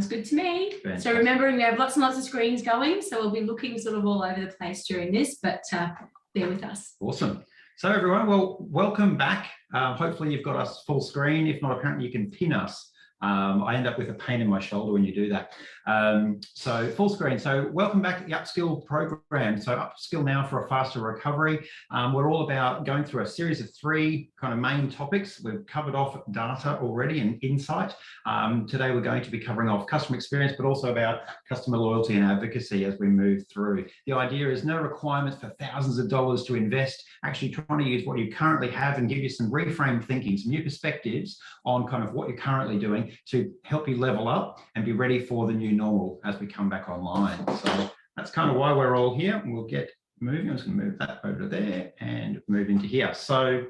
Sounds good to me. Fantastic. So remembering we have lots and lots of screens going, so we'll be looking sort of all over the place during this, but bear with us. Awesome. So everyone, well, welcome back. Hopefully you've got us full screen. If not, apparently you can pin us. I end up with a pain in my shoulder when you do that. So full screen. So welcome back to the Upskill program. So Upskill Now for a Faster Recovery. We're all about going through a series of 3 kind of main topics. We've covered off data already and insight. Today we're going to be covering off customer experience, but also about customer loyalty and advocacy as we move through. The idea is no requirement for thousands of dollars to invest, actually trying to use what you currently have and give you some reframed thinking, some new perspectives on kind of what you're currently doing to help you level up and be ready for the new normal as we come back online. So that's kind of why we're all here, and we'll get moving. I'm just going to move that over there and move into here. So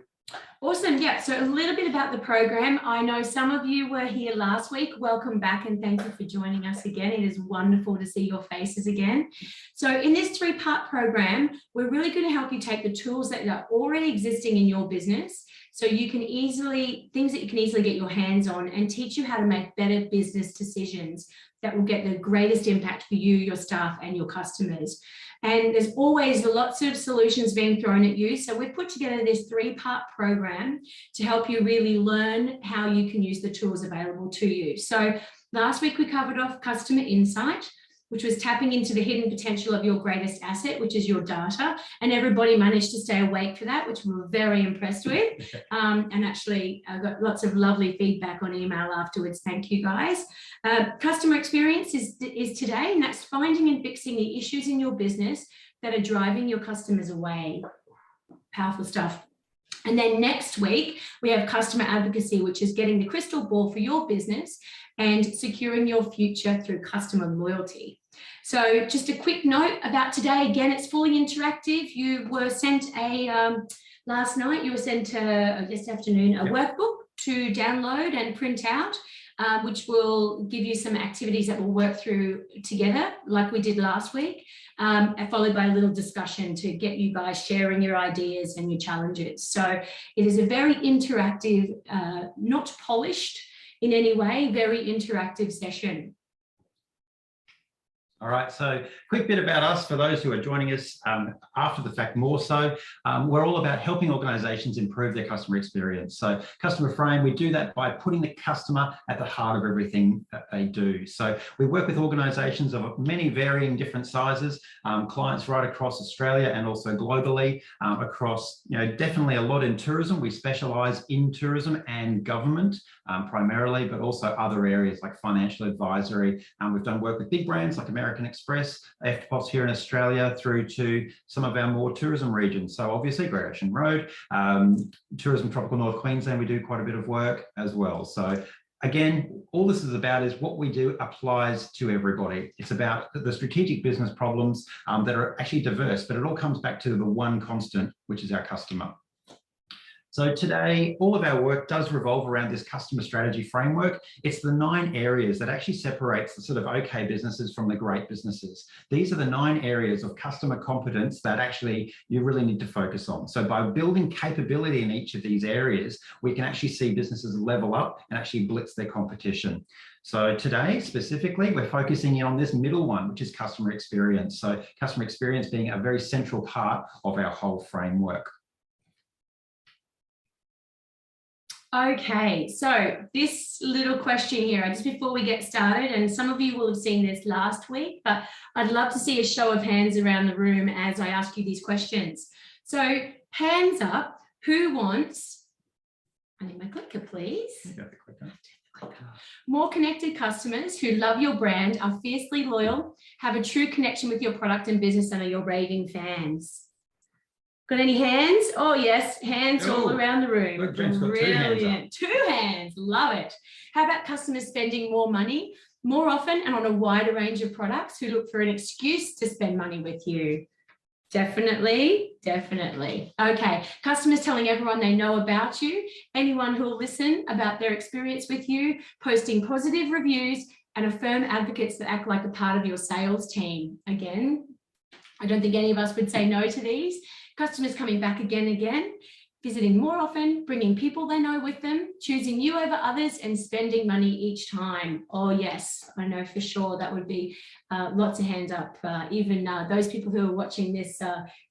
awesome. Yeah, so a little bit about the program. I know some of you were here last week. Welcome back and thank you for joining us again. It is wonderful to see your faces again. So in this 3-part program, we're really going to help you take the tools that are already existing in your business, so you can things that you can easily get your hands on, and teach you how to make better business decisions that will get the greatest impact for you, your staff, and your customers. And there's always lots of solutions being thrown at you. So we've put together this 3-part program to help you really learn how you can use the tools available to you. So last week we covered off customer insight, which was tapping into the hidden potential of your greatest asset, which is your data. And everybody managed to stay awake for that, which we were very impressed with. And actually, I got lots of lovely feedback on email afterwards. Thank you, guys. Customer experience is today, and that's finding and fixing the issues in your business that are driving your customers away. Powerful stuff. And then next week, we have customer advocacy, which is getting the crystal ball for your business and securing your future through customer loyalty. So just a quick note about today. Again, it's fully interactive. You were sent last night, you were sent this afternoon, a workbook to download and print out, which will give you some activities that we'll work through together like we did last week, followed by a little discussion to get you guys sharing your ideas and your challenges. So it is a very interactive, not polished in any way, very interactive session. all right, so quick bit about us for those who are joining us after the fact more so. We're all about helping organisations improve their customer experience. So customer frame, we do that by putting the customer at the heart of everything that they do. So we work with organisations of many varying different sizes, clients right across Australia and also globally, across, definitely a lot in tourism. We specialise in tourism and government primarily, but also other areas like financial advisory. We've done work with big brands like American Express, FTPOS here in Australia, through to some of our more tourism regions. So obviously Great Ocean Road, tourism tropical North Queensland, we do quite a bit of work as well. So again, all this is about is what we do applies to everybody. It's about the strategic business problems that are actually diverse, but it all comes back to the one constant, which is our customer. So today, all of our work does revolve around this customer strategy framework. It's the 9 areas that actually separates the sort of okay businesses from the great businesses. These are the 9 areas of customer competence that actually you really need to focus on. So by building capability in each of these areas, we can actually see businesses level up and actually blitz their competition. So today, specifically, we're focusing in on this middle one, which is customer experience. So customer experience being a very central part of our whole framework. Okay, so this little question here, just before we get started, and some of you will have seen this last week, but I'd love to see a show of hands around the room as I ask you these questions. So hands up, who wants, I need my clicker, please. You got the clicker. More connected customers who love your brand, are fiercely loyal, have a true connection with your product and business, and are your raving fans. Got any hands? Oh, yes, hands all around the room. Look, Jen's got brilliant. 2 hands, love it. How about customers spending more money, more often and on a wider range of products, who look for an excuse to spend money with you? Definitely, definitely. Okay, customers telling everyone they know about you, anyone who will listen about their experience with you, posting positive reviews, and affirm advocates that act like a part of your sales team. Again, I don't think any of us would say no to these. Customers coming back again and again, visiting more often, bringing people they know with them, choosing you over others, and spending money each time. Oh yes, I know for sure that would be lots of hands up. Even those people who are watching this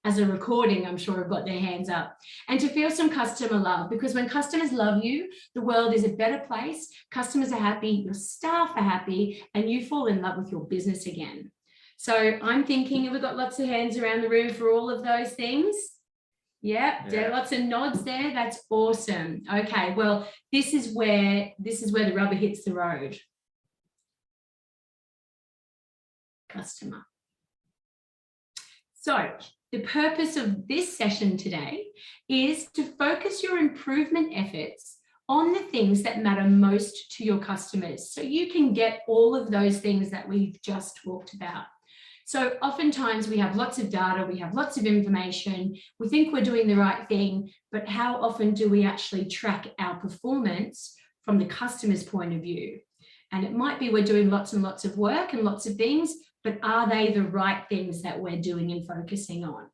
as a recording, I'm sure have got their hands up. And to feel some customer love, because when customers love you, the world is a better place. Customers are happy, your staff are happy, and you fall in love with your business again. So I'm thinking we've got lots of hands around the room for all of those things. Yeah, there are lots of nods there. That's awesome. Okay, well, this is where the rubber hits the road. Customer. So the purpose of this session today is to focus your improvement efforts on the things that matter most to your customers, so you can get all of those things that we've just talked about. So oftentimes we have lots of data, we have lots of information, we think we're doing the right thing, but how often do we actually track our performance from the customer's point of view? And it might be we're doing lots and lots of work and lots of things, but are they the right things that we're doing and focusing on?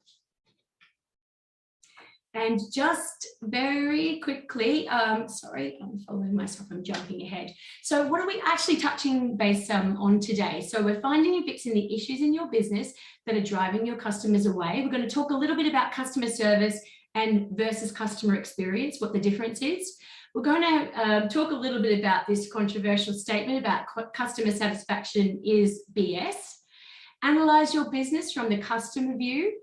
And just very quickly, sorry, I'm following myself, I'm jumping ahead. So what are we actually touching base on today? So we're finding and fixing the issues in your business that are driving your customers away. We're going to talk a little bit about customer service and versus customer experience, what the difference is. We're going to talk a little bit about this controversial statement about customer satisfaction is BS. Analyze your business from the customer view.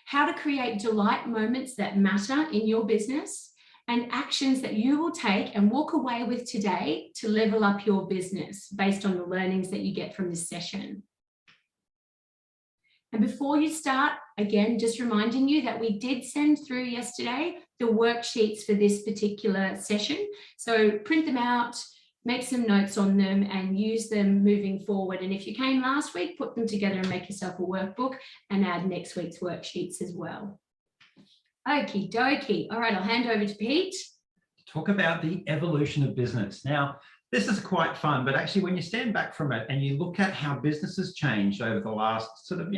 How to create delight moments that matter in your business, and actions that you will take and walk away with today to level up your business based on the learnings that you get from this session. And before you start, again, just reminding you that we did send through yesterday the worksheets for this particular session. So print them out, make some notes on them and use them moving forward. And if you came last week, put them together and make yourself a workbook and add next week's worksheets as well. Okie dokie. All right, I'll hand over to Pete. Talk about the evolution of business. Now, this is quite fun, but actually when you stand back from it and you look at how business has changed over the last sort of,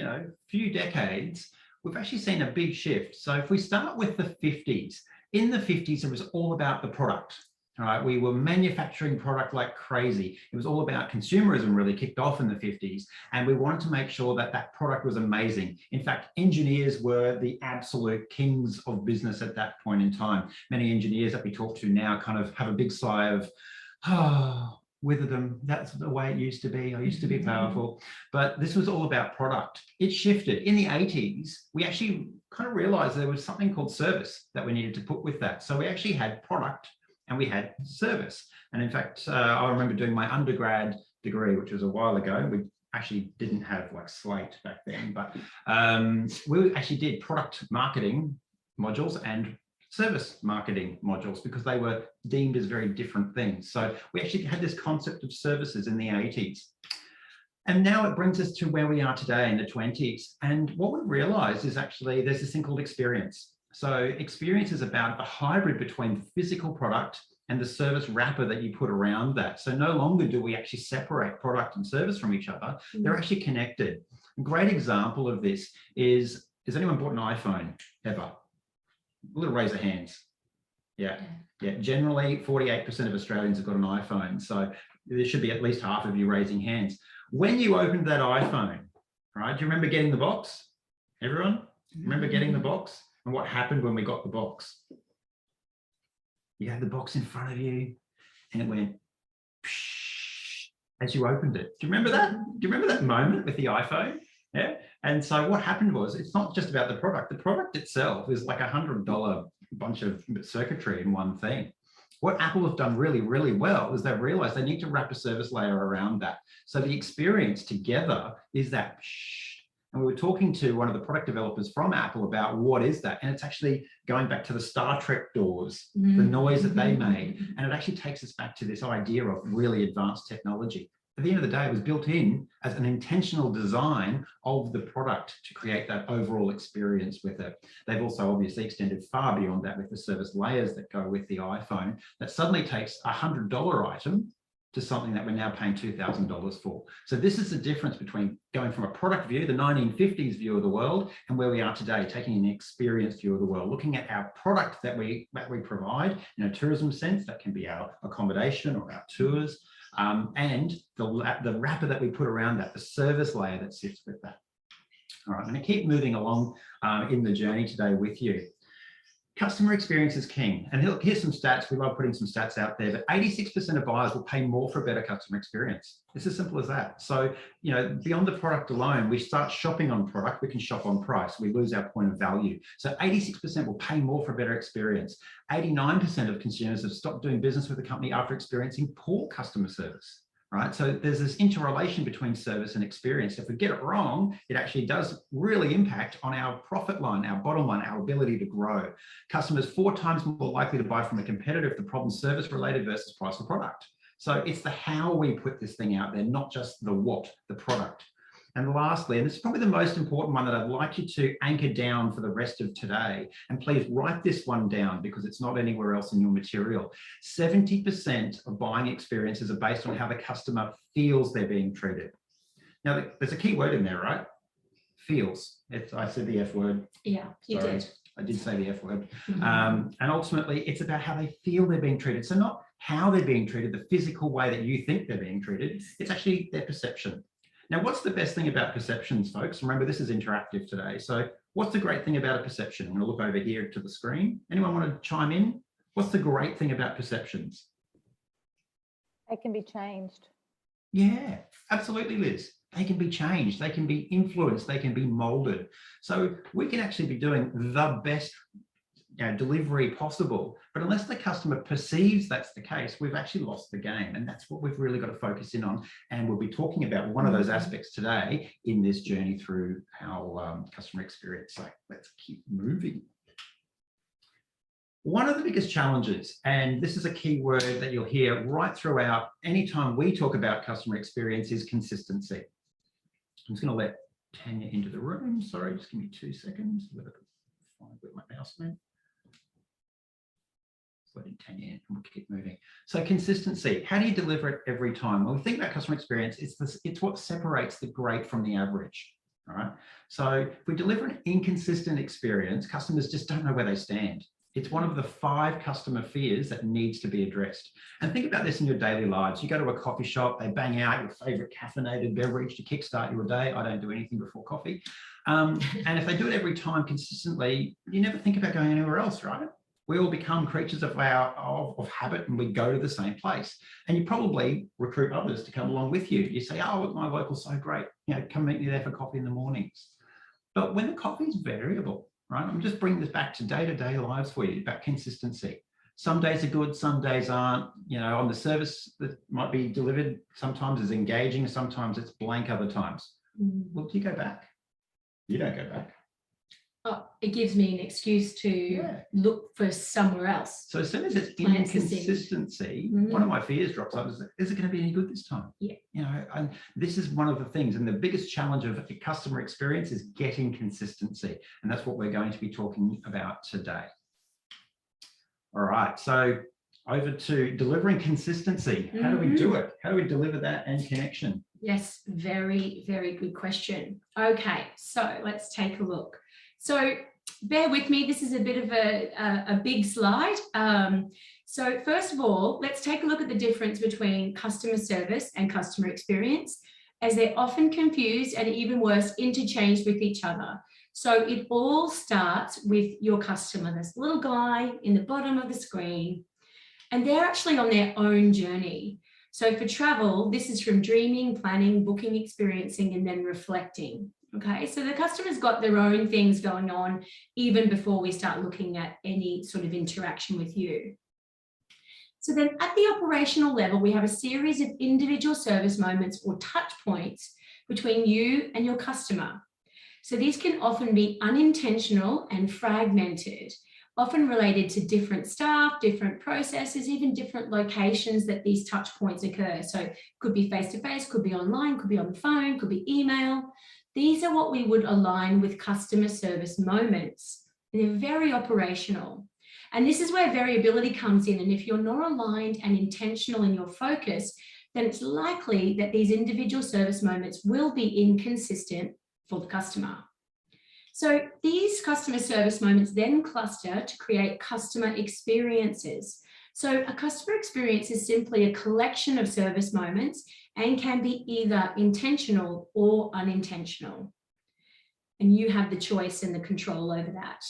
few decades, we've actually seen a big shift. So if we start with the 50s, in the 50s, it was all about the product. All right, we were manufacturing product like crazy. It was all about consumerism really kicked off in the 50s, and we wanted to make sure that that product was amazing. In fact, engineers were the absolute kings of business at that point in time. Many engineers that we talk to now kind of have a big sigh of, oh, wither them. That's the way it used to be. I used to be powerful. But this was all about product. It shifted. In the 80s, we actually kind of realized there was something called service that we needed to put with that. So we actually had product and we had service. And in fact, I remember doing my undergrad degree, which was a while ago. We actually didn't have like Slate back then, but we actually did product marketing modules and service marketing modules because they were deemed as very different things. So we actually had this concept of services in the 80s. And now it brings us to where we are today in the 20s. And what we realized is actually there's this thing called experience. So experience is about a hybrid between the physical product and the service wrapper that you put around that. So no longer do we actually separate product and service from each other. They're actually connected. A great example of this is, has anyone bought an iPhone ever? A little raise of hands. Yeah. Generally, 48% of Australians have got an iPhone. So there should be at least half of you raising hands. When you opened that iPhone, right, do you remember getting the box? Everyone? Remember getting the box? And what happened when we got the box? You had the box in front of you and it went as you opened it. Do you remember that? Do you remember that moment with the iPhone? Yeah. And so what happened was, it's not just about the product. The product itself is like $100 bunch of circuitry in one thing. What Apple have done really, really well is they've realized they need to wrap a service layer around that. So the experience together is that. And we were talking to one of the product developers from Apple about what is that? And it's actually going back to the Star Trek doors, the noise that they made. And it actually takes us back to this idea of really advanced technology. At the end of the day, it was built in as an intentional design of the product to create that overall experience with it. They've also obviously extended far beyond that with the service layers that go with the iPhone. That suddenly takes a $100 item to something that we're now paying $2,000 for. So this is the difference between going from a product view, the 1950s view of the world, and where we are today, taking an experienced view of the world, looking at our product that we provide in a tourism sense. That can be our accommodation or our tours, and the wrapper that we put around that, the service layer that sits with that. All right, I'm going to keep moving along in the journey today with you. Customer experience is king. And here's some stats. We love putting some stats out there, but 86% of buyers will pay more for a better customer experience. It's as simple as that. So, you know, beyond the product alone, we start shopping on product, we can shop on price. We lose our point of value. So 86% will pay more for a better experience. 89% of consumers have stopped doing business with the company after experiencing poor customer service. Right? So there's this interrelation between service and experience. If we get it wrong, it actually does really impact on our profit line, our bottom line, our ability to grow. Customers 4 times more likely to buy from a competitor if the problem's service related versus price or product. So it's the how we put this thing out there, not just the what, the product. And lastly, and this is probably the most important one that I'd like you to anchor down for the rest of today, and please write this one down because it's not anywhere else in your material. 70% of buying experiences are based on how the customer feels they're being treated. Now, there's a key word in there, right? Feels. I said the F word. Yeah, you did. I did say the F word. And ultimately, it's about how they feel they're being treated. So not how they're being treated, the physical way that you think they're being treated. It's actually their perception. Now, what's the best thing about perceptions, folks? Remember, this is interactive today. So what's the great thing about a perception? I'm going to look over here to the screen. Anyone want to chime in? What's the great thing about perceptions? They can be changed. Yeah, absolutely, Liz. They can be changed. They can be influenced. They can be molded. So we can actually be doing the best delivery possible, but unless the customer perceives that's the case, we've actually lost the game. And that's what we've really got to focus in on. And we'll be talking about one of those aspects today in this journey through our customer experience. So let's keep moving. One of the biggest challenges, and this is a key word that you'll hear right throughout anytime we talk about customer experience, is consistency. I'm just going to let Tanya into the room. Sorry, just give me 2 seconds. I've got to find where my mouse went. Letting Tanya in, and we'll keep moving. So consistency, how do you deliver it every time? When we think about customer experience, it's what separates the great from the average. All right. So if we deliver an inconsistent experience, customers just don't know where they stand. It's one of the 5 customer fears that needs to be addressed. And think about this in your daily lives. You go to a coffee shop, they bang out your favorite caffeinated beverage to kickstart your day. I don't do anything before coffee. And if they do it every time consistently, you never think about going anywhere else, right? We all become creatures of habit, and we go to the same place. And you probably recruit others to come along with you. You say, oh, my local's so great. You know, come meet me there for coffee in the mornings. But when the coffee is variable, right? I'm just bringing this back to day-to-day lives for you, about consistency. Some days are good, some days aren't. You know, on the service that might be delivered, sometimes it's engaging, sometimes it's blank other times. Well, do you go back? You don't go back. Oh, it gives me an excuse to look for somewhere else. So as soon as it's inconsistency, one of my fears drops up is it going to be any good this time? Yeah. You know, and this is one of the things, and the biggest challenge of a customer experience is getting consistency. And that's what we're going to be talking about today. All right, so over to delivering consistency. How do we do it? How do we deliver that and connection? Yes, very, very good question. Okay, so let's take a look. So bear with me, this is a bit of a big slide. So first of all, let's take a look at the difference between customer service and customer experience, as they're often confused and even worse, interchanged with each other. So it all starts with your customer, this little guy in the bottom of the screen, and they're actually on their own journey. So for travel, this is from dreaming, planning, booking, experiencing, and then reflecting. Okay, so the customer's got their own things going on even before we start looking at any sort of interaction with you. So then at the operational level, we have a series of individual service moments or touch points between you and your customer. So these can often be unintentional and fragmented, often related to different staff, different processes, even different locations that these touch points occur. So it could be face-to-face, could be online, could be on the phone, could be email. These are what we would align with customer service moments. They're very operational. And this is where variability comes in. And if you're not aligned and intentional in your focus, then it's likely that these individual service moments will be inconsistent for the customer. So these customer service moments then cluster to create customer experiences. So a customer experience is simply a collection of service moments and can be either intentional or unintentional. And you have the choice and the control over that.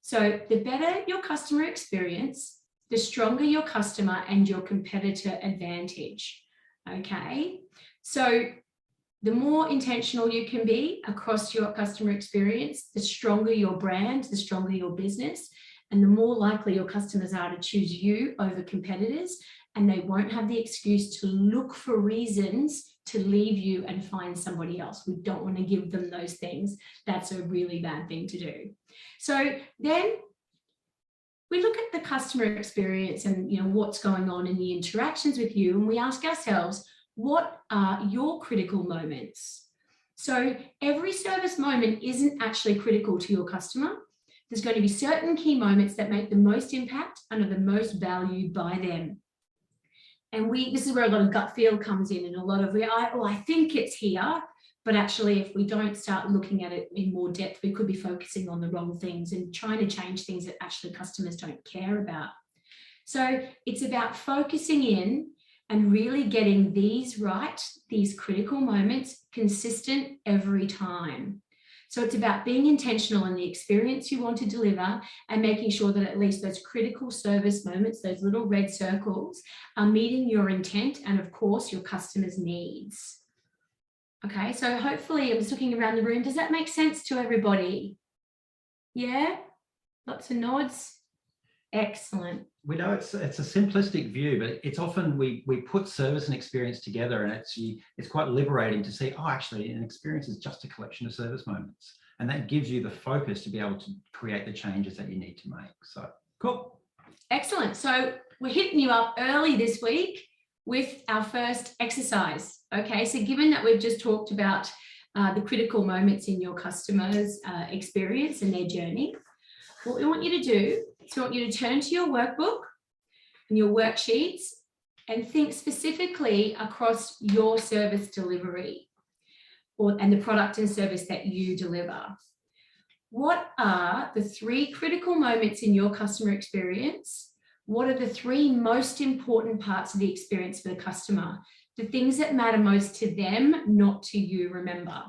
So the better your customer experience, the stronger your customer and your competitor advantage. Okay, so the more intentional you can be across your customer experience, the stronger your brand, the stronger your business, and the more likely your customers are to choose you over competitors, and they won't have the excuse to look for reasons to leave you and find somebody else. We don't want to give them those things. That's a really bad thing to do. So then we look at the customer experience and what's going on in the interactions with you, and we ask ourselves, what are your critical moments? So every service moment isn't actually critical to your customer. There's going to be certain key moments that make the most impact and are the most valued by them. And this is where a lot of gut feel comes in, and a lot of, I think it's here, but actually if we don't start looking at it in more depth, we could be focusing on the wrong things and trying to change things that actually customers don't care about. So it's about focusing in and really getting these right, these critical moments, consistent every time. So it's about being intentional in the experience you want to deliver and making sure that at least those critical service moments, those little red circles, are meeting your intent and of course your customers' needs. Okay, so hopefully I was looking around the room. Does that make sense to everybody? Yeah? Lots of nods? Excellent. We know it's a simplistic view, but it's often we put service and experience together, and it's quite liberating to see, actually an experience is just a collection of service moments, and that gives you the focus to be able to create the changes that you need to make. So cool. Excellent. So we're hitting you up early this week with our first exercise. Okay, so given that we've just talked about the critical moments in your customer's experience and their journey, what we want you to do is we want you to turn to your workbook and your worksheets and think specifically across your service delivery and the product and service that you deliver. What are the 3 critical moments in your customer experience? What are the 3 most important parts of the experience for the customer? The things that matter most to them, not to you, remember.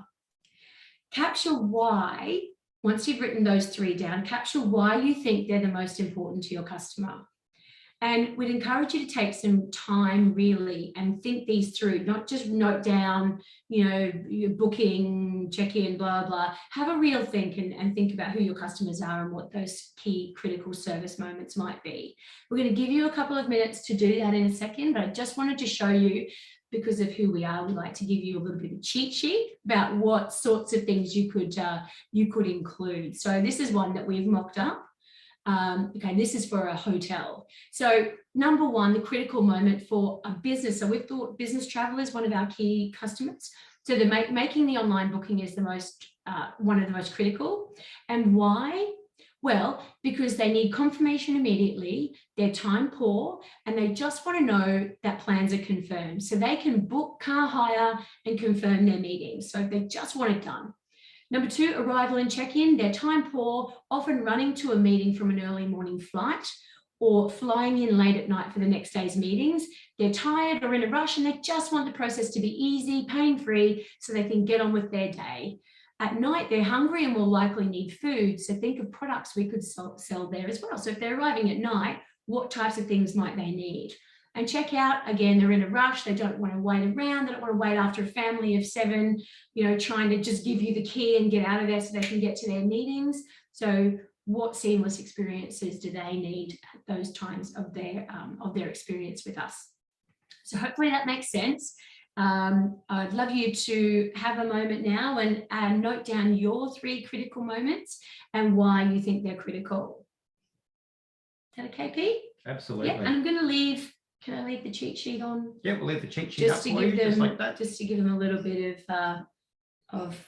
Capture why. Once you've written those 3 down, capture why you think they're the most important to your customer. And we'd encourage you to take some time really and think these through, not just note down, your booking, check-in, blah, blah. Have a real think and think about who your customers are and what those key critical service moments might be. We're going to give you a couple of minutes to do that in a second, but I just wanted to show you, because of who we are, we like to give you a little bit of a cheat sheet about what sorts of things you could include. So this is one that we've mocked up. Okay, this is for a hotel. So number 1, the critical moment for a business. So we've thought business travel is one of our key customers. So making the online booking is one of the most critical. And why? Well, because they need confirmation immediately, they're time poor, and they just want to know that plans are confirmed. So they can book car hire and confirm their meetings. So they just want it done. Number 2, arrival and check-in. They're time poor, often running to a meeting from an early morning flight or flying in late at night for the next day's meetings. They're tired or in a rush, and they just want the process to be easy, pain-free, so they can get on with their day. At night, they're hungry and will likely need food. So think of products we could sell there as well. So if they're arriving at night, what types of things might they need? And check out, again, they're in a rush. They don't want to wait around. They don't want to wait after a family of 7, trying to just give you the key and get out of there so they can get to their meetings. So what seamless experiences do they need at those times of their experience with us? So hopefully that makes sense. I'd love you to have a moment now and note down your 3 critical moments and why you think they're critical. Is that okay, Pete? Absolutely. Yeah, and I'm going to leave. Can I leave the cheat sheet on? Yeah, we'll leave the cheat sheet up for you, just like that. Just to give them a little bit of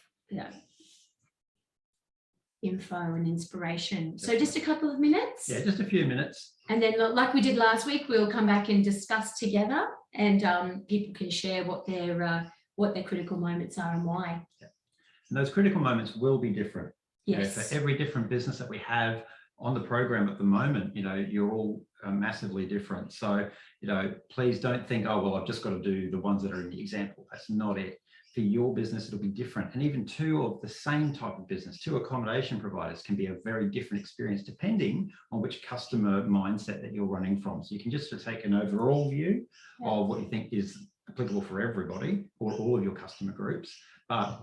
info and inspiration. So just a couple of minutes. Yeah, just a few minutes. And then like we did last week, we'll come back and discuss together, and people can share what their critical moments are and why. Yeah. And those critical moments will be different. Yes. You know, for every different business that we have on the program at the moment, you know, you're all massively different. So, you know, please don't think, oh, well, I've just got to do the ones that are in the example. That's not it. For your business, it'll be different. And even two of the same type of business, two accommodation providers, can be a very different experience depending on which customer mindset that you're running from. So you can just sort of take an overall view of what you think is applicable for everybody or all of your customer groups,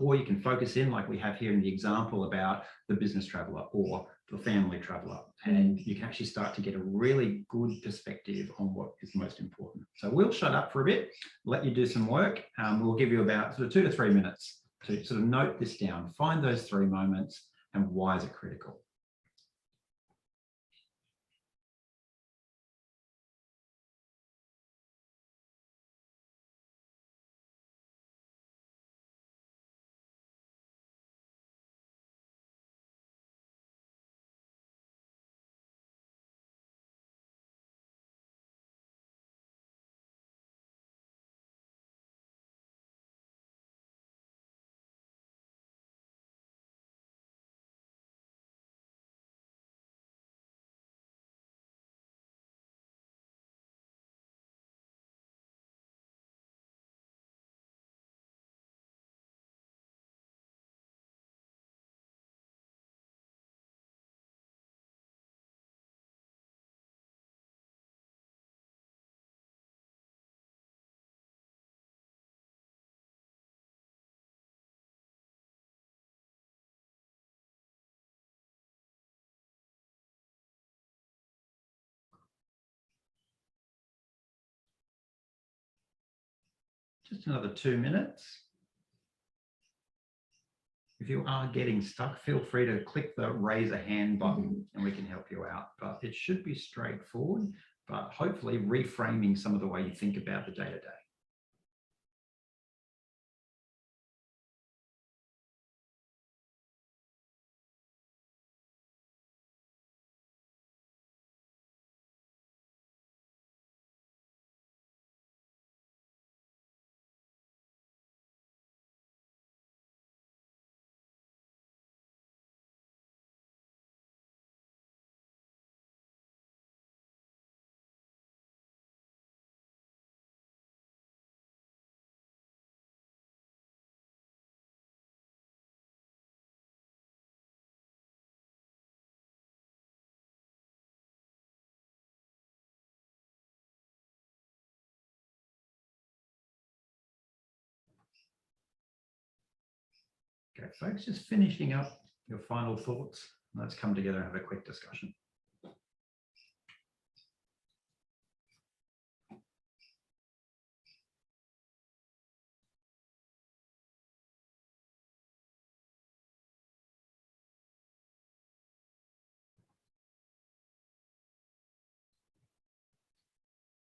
or you can focus in, like we have here in the example, about the business traveller or the family traveller, and you can actually start to get a really good perspective on what is most important. So we'll shut up for a bit, let you do some work. We'll give you about sort of 2 to 3 minutes to sort of note this down, find those 3 moments, and why is it critical. Just another 2 minutes. If you are getting stuck, feel free to click the raise a hand button and we can help you out. But it should be straightforward, but hopefully reframing some of the way you think about the day-to-day. Okay, folks, just finishing up your final thoughts. Let's come together and have a quick discussion.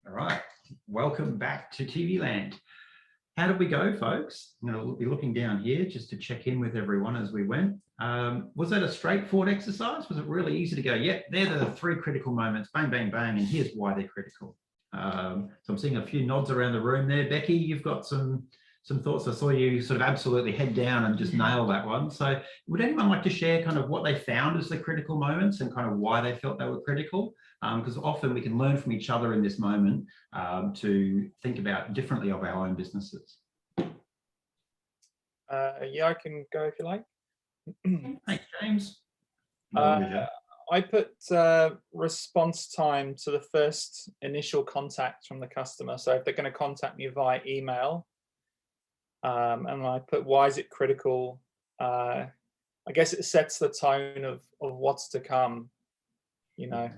All right, welcome back to TV Land. How did we go, folks? I'm going to be looking down here just to check in with everyone as we went. Was that a straightforward exercise? Was it really easy to go, yep, they're the 3 critical moments, bang, bang, bang, and here's why they're critical? So I'm seeing a few nods around the room there. Becky, you've got some thoughts. I saw you sort of absolutely head down and just nail that one. So would anyone like to share kind of what they found as the critical moments and kind of why they felt they were critical? Because often we can learn from each other in this moment to think about differently of our own businesses. Yeah, I can go if you like. Hey, James. I put response time to the first initial contact from the customer. So if they're going to contact me via email, and I put why is it critical? I guess it sets the tone of what's to come, you know.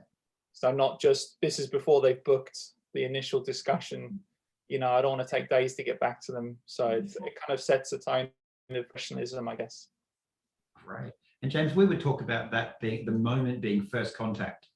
So not just, this is before they've booked the initial discussion, you know, I don't want to take days to get back to them. So it kind of sets a tone of professionalism, I guess. Great. And James, we would talk about that being the moment being first contact.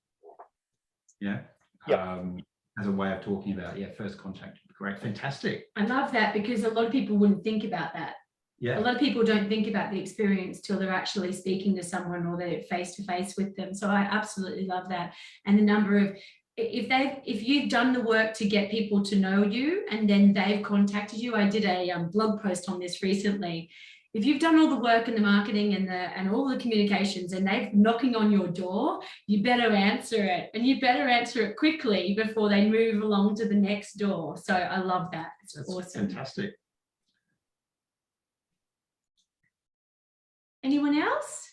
Yeah. As a way of talking about, first contact. Great. Fantastic. I love that because a lot of people wouldn't think about that. Yeah. A lot of people don't think about the experience till they're actually speaking to someone or they're face to face with them. So I absolutely love that. And the number of, if you've done the work to get people to know you and then they've contacted you, I did a blog post on this recently. If you've done all the work and the marketing and all the communications and they're knocking on your door, you better answer it, and you better answer it quickly before they move along to the next door. So I love that. That's awesome. Fantastic. Anyone else?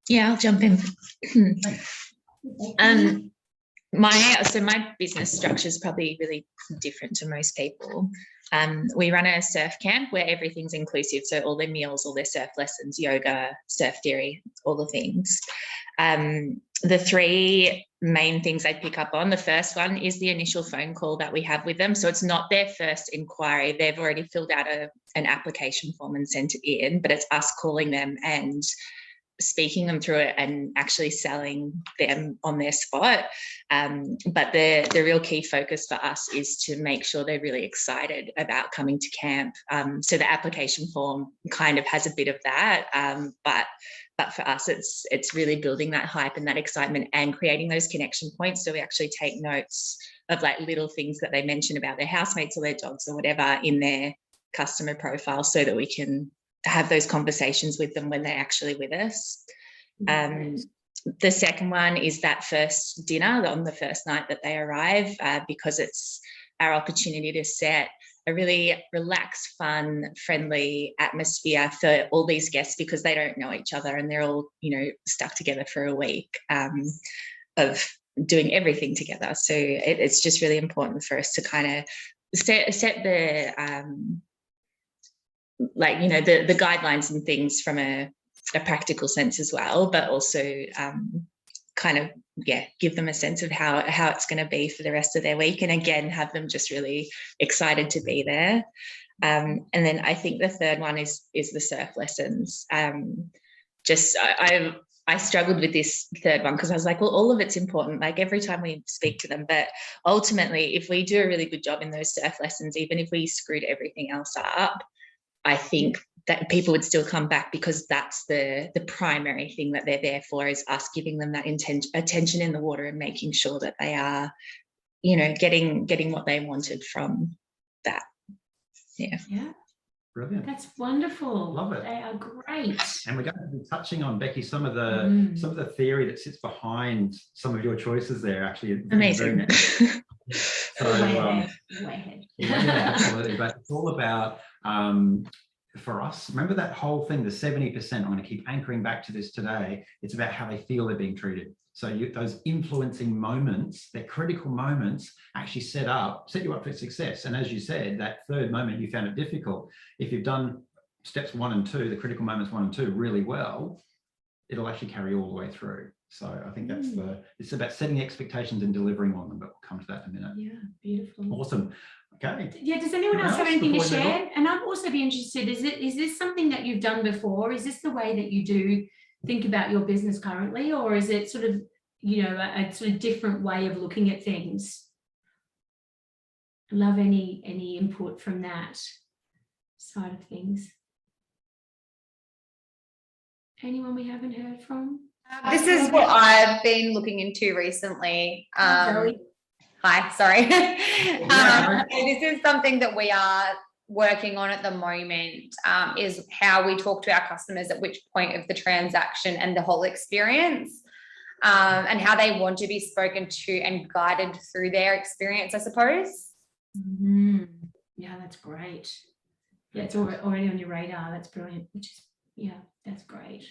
Yeah, I'll jump in. My business structure is probably really different to most people. We run a surf camp where everything's inclusive, so all their meals, all their surf lessons, yoga, surf theory, all the things. The three main things I pick up on, the first one is the initial phone call that we have with them. So it's not their first inquiry. They've already filled out an application form and sent it in, but it's us calling them and speaking them through it and actually selling them on their spot. But the real key focus for us is to make sure they're really excited about coming to camp. So the application form kind of has a bit of that, but for us, it's really building that hype and that excitement and creating those connection points. So we actually take notes of like little things that they mention about their housemates or their dogs or whatever in their customer profile, so that we can have those conversations with them when they're actually with us. The second one is that first dinner on the first night that they arrive, because it's our opportunity to set a really relaxed, fun, friendly atmosphere for all these guests, because they don't know each other and they're all, stuck together for a week of doing everything together. So it's just really important for us to kind of set the the guidelines and things from a practical sense as well, but also give them a sense of how it's going to be for the rest of their week, and again have them just really excited to be there. And then I think the third one is the surf lessons. I struggled with this third one because I was like, well, all of it's important, like every time we speak to them, but ultimately if we do a really good job in those surf lessons, even if we screwed everything else up, I think that people would still come back, because that's the primary thing that they're there for, is us giving them that attention in the water and making sure that they are, getting what they wanted from that. Yeah. Brilliant. That's wonderful. Love it. They are great. And we're going to be touching on, Becky, some of the theory that sits behind some of your choices there. Actually, amazing. Way ahead. Yeah, absolutely. But it's all about, for us, remember that whole thing, the 70%, I'm going to keep anchoring back to this today. It's about how they feel they're being treated. So those influencing moments, they're critical moments, actually set you up for success. And as you said, that third moment, you found it difficult. If you've done steps 1 and 2, the critical moments 1 and 2 really well, it'll actually carry all the way through. So I think that's it's about setting expectations and delivering on them, but we'll come to that in a minute. Yeah, beautiful. Awesome. Okay. Yeah, does anyone else have anything to share? And I'd also be interested, is this something that you've done before? Is this the way that you do think about your business currently, or is it sort of, a sort of different way of looking at things? I love any input from that side of things. Anyone we haven't heard from? This is what I've been looking into recently. Hi, sorry. This is something that we are working on at the moment, is how we talk to our customers at which point of the transaction and the whole experience, and how they want to be spoken to and guided through their experience, I suppose. Yeah, that's great. Yeah, it's already on your radar. That's brilliant. That's great.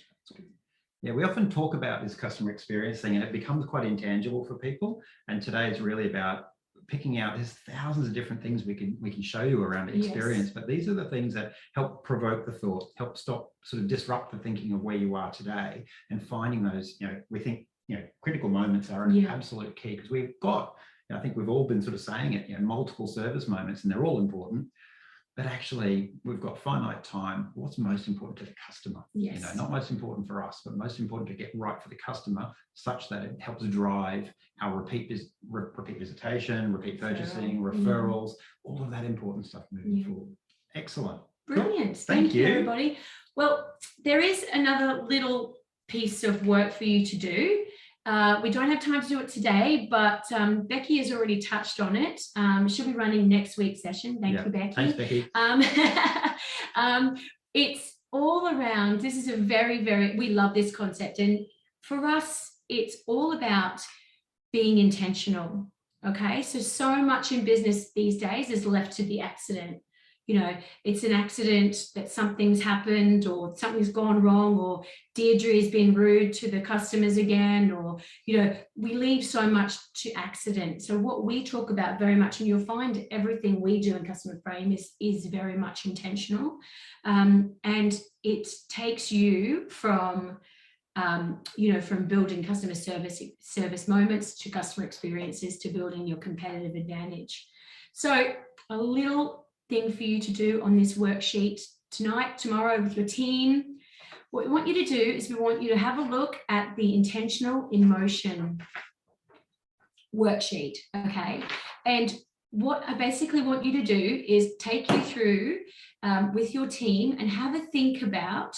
Yeah, we often talk about this customer experience thing and it becomes quite intangible for people. And today is really about picking out, there's thousands of different things we can show you around the experience, yes. But these are the things that help provoke the thought, help stop, sort of disrupt the thinking of where you are today, and finding those, we think, critical moments are an absolute key, because we've got, I think we've all been sort of saying it, multiple service moments, and they're all important. But actually, we've got finite time. What's most important to the customer? Yes. Not most important for us, but most important to get right for the customer, such that it helps drive our repeat visitation, repeat purchasing, referrals, all of that important stuff moving forward. Excellent. Brilliant. Cool. Thank you, everybody. Well, there is another little piece of work for you to do. We don't have time to do it today, but Becky has already touched on it. She'll be running next week's session. Thank you, Becky. Thanks, Becky. It's all around, this is a very, we love this concept. And for us, it's all about being intentional. Okay, so much in business these days is left to the accident. You know, it's an accident that something's happened or something's gone wrong, or Deirdre has been rude to the customers again, or, you know, we leave so much to accident. So what we talk about very much, and you'll find everything we do in Customer Frame is very much intentional. And it takes you from, you know, from building customer service moments to customer experiences to building your competitive advantage. So a little thing for you to do on this worksheet tonight, tomorrow with your team. What we want you to do is we want you to have a look at the intentional emotion worksheet, okay? And what I basically want you to do is take you through with your team and have a think about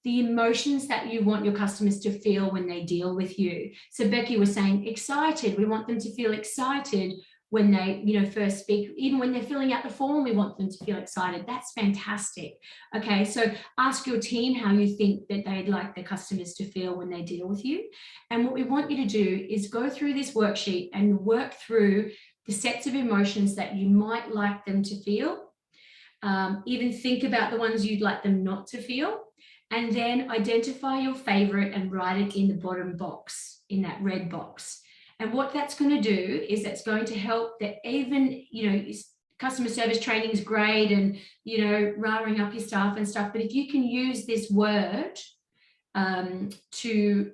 the emotions that you want your customers to feel when they deal with you. So Becky was saying excited. We want them to feel excited when they, you know, first speak. Even when they're filling out the form, we want them to feel excited. That's fantastic. Okay, so ask your team how you think that they'd like their customers to feel when they deal with you. And what we want you to do is go through this worksheet and work through the sets of emotions that you might like them to feel. Even think about the ones you'd like them not to feel. And then identify your favorite and write it in the bottom box, in that red box. And what that's going to do is that's going to help that even, you know, customer service training is great and, you know, raring up your staff and stuff. But if you can use this word to,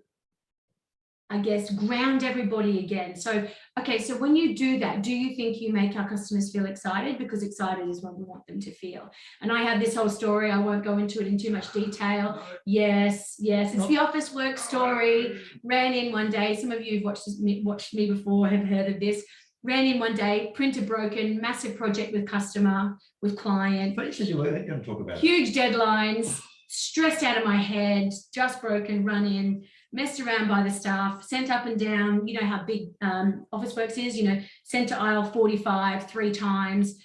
I guess, ground everybody again. So, okay, so when you do that, do you think you make our customers feel excited? Because excited is what we want them to feel. And I have this whole story. I won't go into it in too much detail. Yes, it's the office work story. Ran in one day. Some of you have watched me before, have heard of this. Ran in one day, printer broken, massive project with customer, with client. But you said you were going to talk about huge deadlines, stressed out of my head, just broken, run in, messed around by the staff, sent up and down. You know how big Officeworks is, you know, sent to aisle 45 3 times,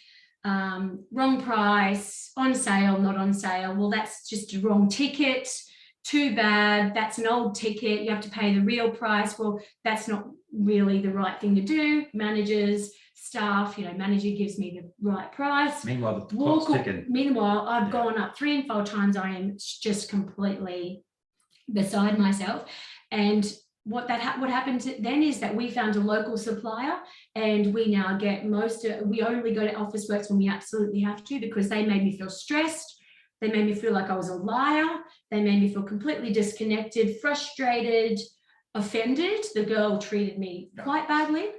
wrong price, on sale, not on sale. Well, that's just a wrong ticket. Too bad. That's an old ticket. You have to pay the real price. Well, that's not really the right thing to do. Managers, staff, you know, manager gives me the right price. Meanwhile, the clock's ticking. Meanwhile, I've gone up 3 and 4 times. I am just completely beside myself. And what happened then is that we found a local supplier, and we now get we only go to Officeworks when we absolutely have to, because they made me feel stressed. They made me feel like I was a liar. They made me feel completely disconnected, frustrated, offended. The girl treated me quite badly.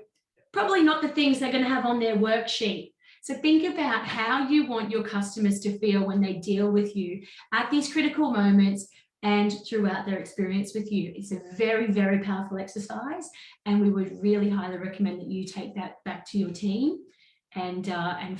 Probably not the things they're going to have on their worksheet. So think about how you want your customers to feel when they deal with you at these critical moments and throughout their experience with you. It's a very, very powerful exercise, and we would really highly recommend that you take that back to your team and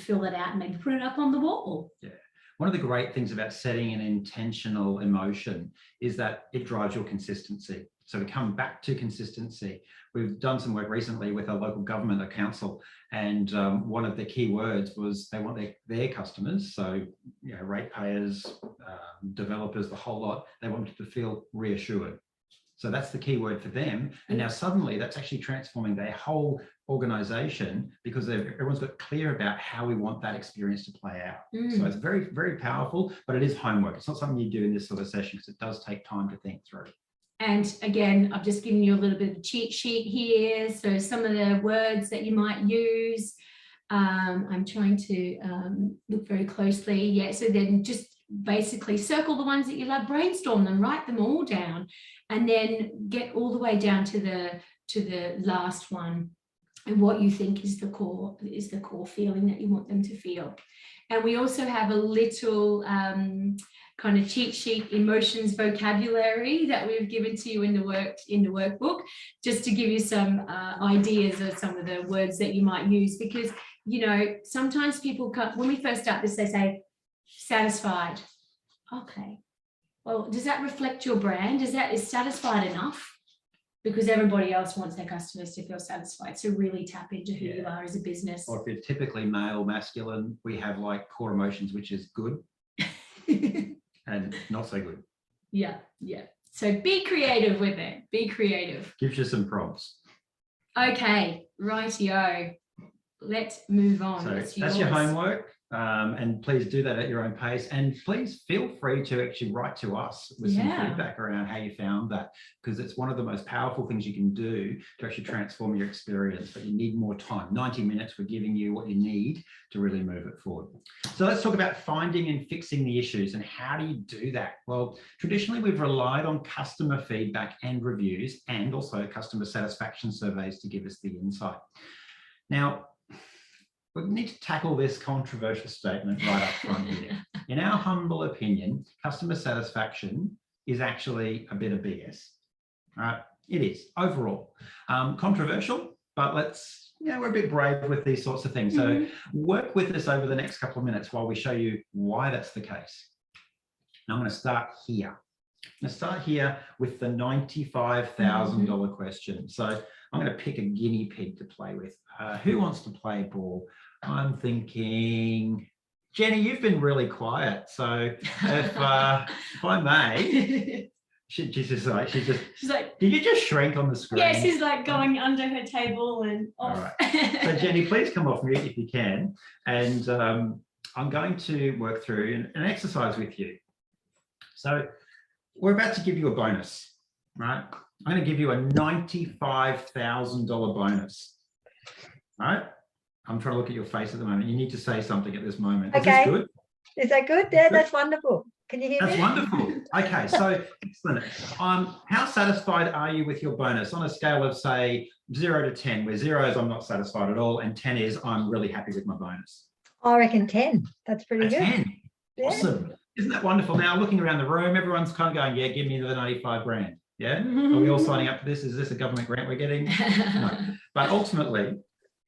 fill that out and maybe put it up on the wall. Yeah. One of the great things about setting an intentional emotion is that it drives your consistency. So we come back to consistency. We've done some work recently with a local government, a council, and one of the key words was they want their customers, so you know, ratepayers, developers, the whole lot, they want to feel reassured. So that's the key word for them. And now suddenly that's actually transforming their whole organization, because everyone's got clear about how we want that experience to play out. So it's very, very powerful, but it is homework. It's not something you do in this sort of session, because it does take time to think through. And again, I've just given you a little bit of a cheat sheet here. So some of the words that you might use, I'm trying to look very closely. Yeah, so then just basically circle the ones that you love, brainstorm them, write them all down, and then get all the way down to the last one and what you think is the core feeling that you want them to feel. And we also have a little kind of cheat sheet emotions vocabulary that we've given to you in the workbook, just to give you some ideas of some of the words that you might use. Because, you know, sometimes people come, when we first start this, they say, Satisfied. Okay. Well, does that reflect your brand? Is satisfied enough? Because everybody else wants their customers to feel satisfied. So really tap into who you are as a business. Or if you're typically male, masculine, we have like core emotions, which is good and not so good. Yeah. So be creative with it. Be creative. Gives you some prompts. Okay, rightio. Let's move on. So that's your homework. And please do that at your own pace. And please feel free to actually write to us with some feedback around how you found that, because it's one of the most powerful things you can do to actually transform your experience. But you need more time. 90 minutes, we're giving you what you need to really move it forward. So let's talk about finding and fixing the issues. And how do you do that? Well, traditionally, we've relied on customer feedback and reviews, and also customer satisfaction surveys to give us the insight. Now, we need to tackle this controversial statement right up front here. In our humble opinion, customer satisfaction is actually a bit of BS. Right? It is overall controversial, but we're a bit brave with these sorts of things. So work with us over the next couple of minutes while we show you why that's the case. Now I'm going to start here. I'm going to start here with the $95,000 question. So I'm going to pick a guinea pig to play with. Who wants to play ball? I'm thinking, Jenny, you've been really quiet. So if I may, she's like, did you just shrink on the screen? Yeah, she's like going under her table and off. All right. So Jenny, please come off mute if you can. And I'm going to work through an exercise with you. So we're about to give you a bonus, right? I'm going to give you a $95,000 bonus. All right? I'm trying to look at your face at the moment. You need to say something at this moment. Is this good? Is that good? Yeah, that's wonderful. Can you hear me? That's wonderful. Okay, so excellent. How satisfied are you with your bonus on a scale of, say, 0 to 10, where 0 is I'm not satisfied at all, and 10 is I'm really happy with my bonus? I reckon 10. That's pretty good. 10. Yeah. Awesome. Isn't that wonderful? Now, looking around the room, everyone's kind of going, yeah, give me the 95 grand. Yeah? Are we all signing up for this? Is this a government grant we're getting? No. But ultimately,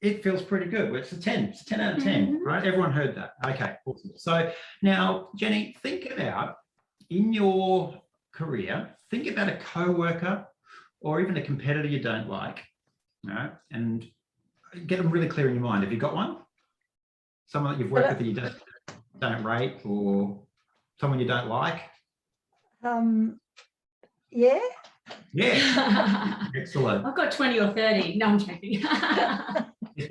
it feels pretty good. It's a 10. It's a 10 out of 10, right? Everyone heard that. Okay, awesome. So now, Jenny, think about in your career, think about a co-worker or even a competitor you don't like, right? And get them really clear in your mind. Have you got one? Someone that you've worked with that you don't rate, or someone you don't like? Yeah. Yeah. Excellent. I've got 20 or 30. No, I'm joking.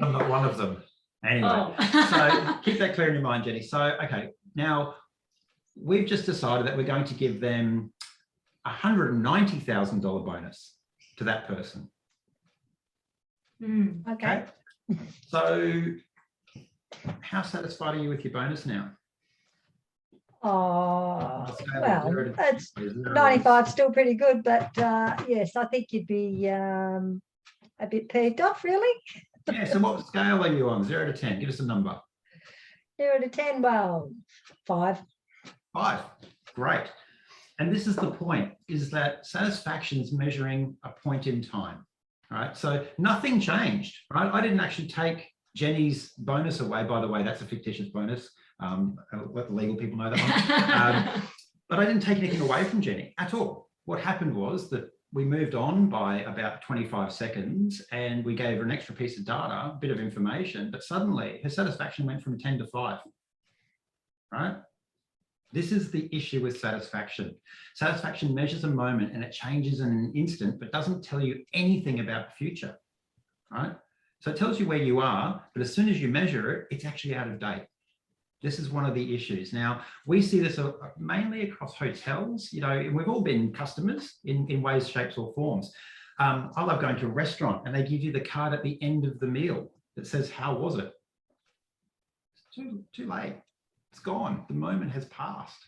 I'm not one of them. Anyway, so keep that clear in your mind, Jenny. So, okay, now we've just decided that we're going to give them a $190,000 bonus to that person. Okay. So how satisfied are you with your bonus now? Oh, well, that's 95 still pretty good, but yes, I think you'd be a bit peeved off, really. Yeah, so what scale are you on? 0 to 10? Give us a number. 0 to 10, well, 5. 5. Great. And this is the point, is that satisfaction is measuring a point in time, right? So nothing changed, right? I didn't actually take Jenny's bonus away. By the way, that's a fictitious bonus. I'll let the legal people know that one. But I didn't take anything away from Jenny at all. What happened was that we moved on by about 25 seconds and we gave her an extra piece of data, a bit of information, but suddenly her satisfaction went from 10 to 5, right? This is the issue with satisfaction. Satisfaction measures a moment and it changes in an instant, but doesn't tell you anything about the future, right? So it tells you where you are, but as soon as you measure it, it's actually out of date. This is one of the issues. Now, we see this mainly across hotels. You know, we've all been customers in ways, shapes, or forms. I love going to a restaurant and they give you the card at the end of the meal that says, how was it? It's too late. It's gone. The moment has passed.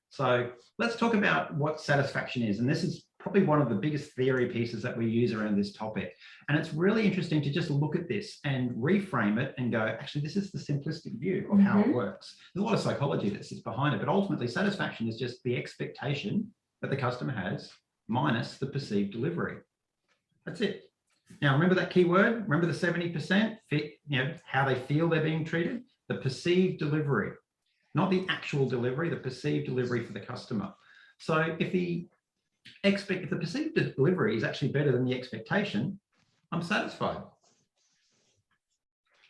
So let's talk about what satisfaction is. And this is probably one of the biggest theory pieces that we use around this topic. And it's really interesting to just look at this and reframe it and go, actually, this is the simplistic view of how it works. There's a lot of psychology that sits behind it, but ultimately satisfaction is just the expectation that the customer has minus the perceived delivery. That's it. Now, remember that key word? Remember the 70%? How they feel they're being treated? The perceived delivery. not the actual delivery, the perceived delivery for the customer. So if the perceived delivery is actually better than the expectation, I'm satisfied.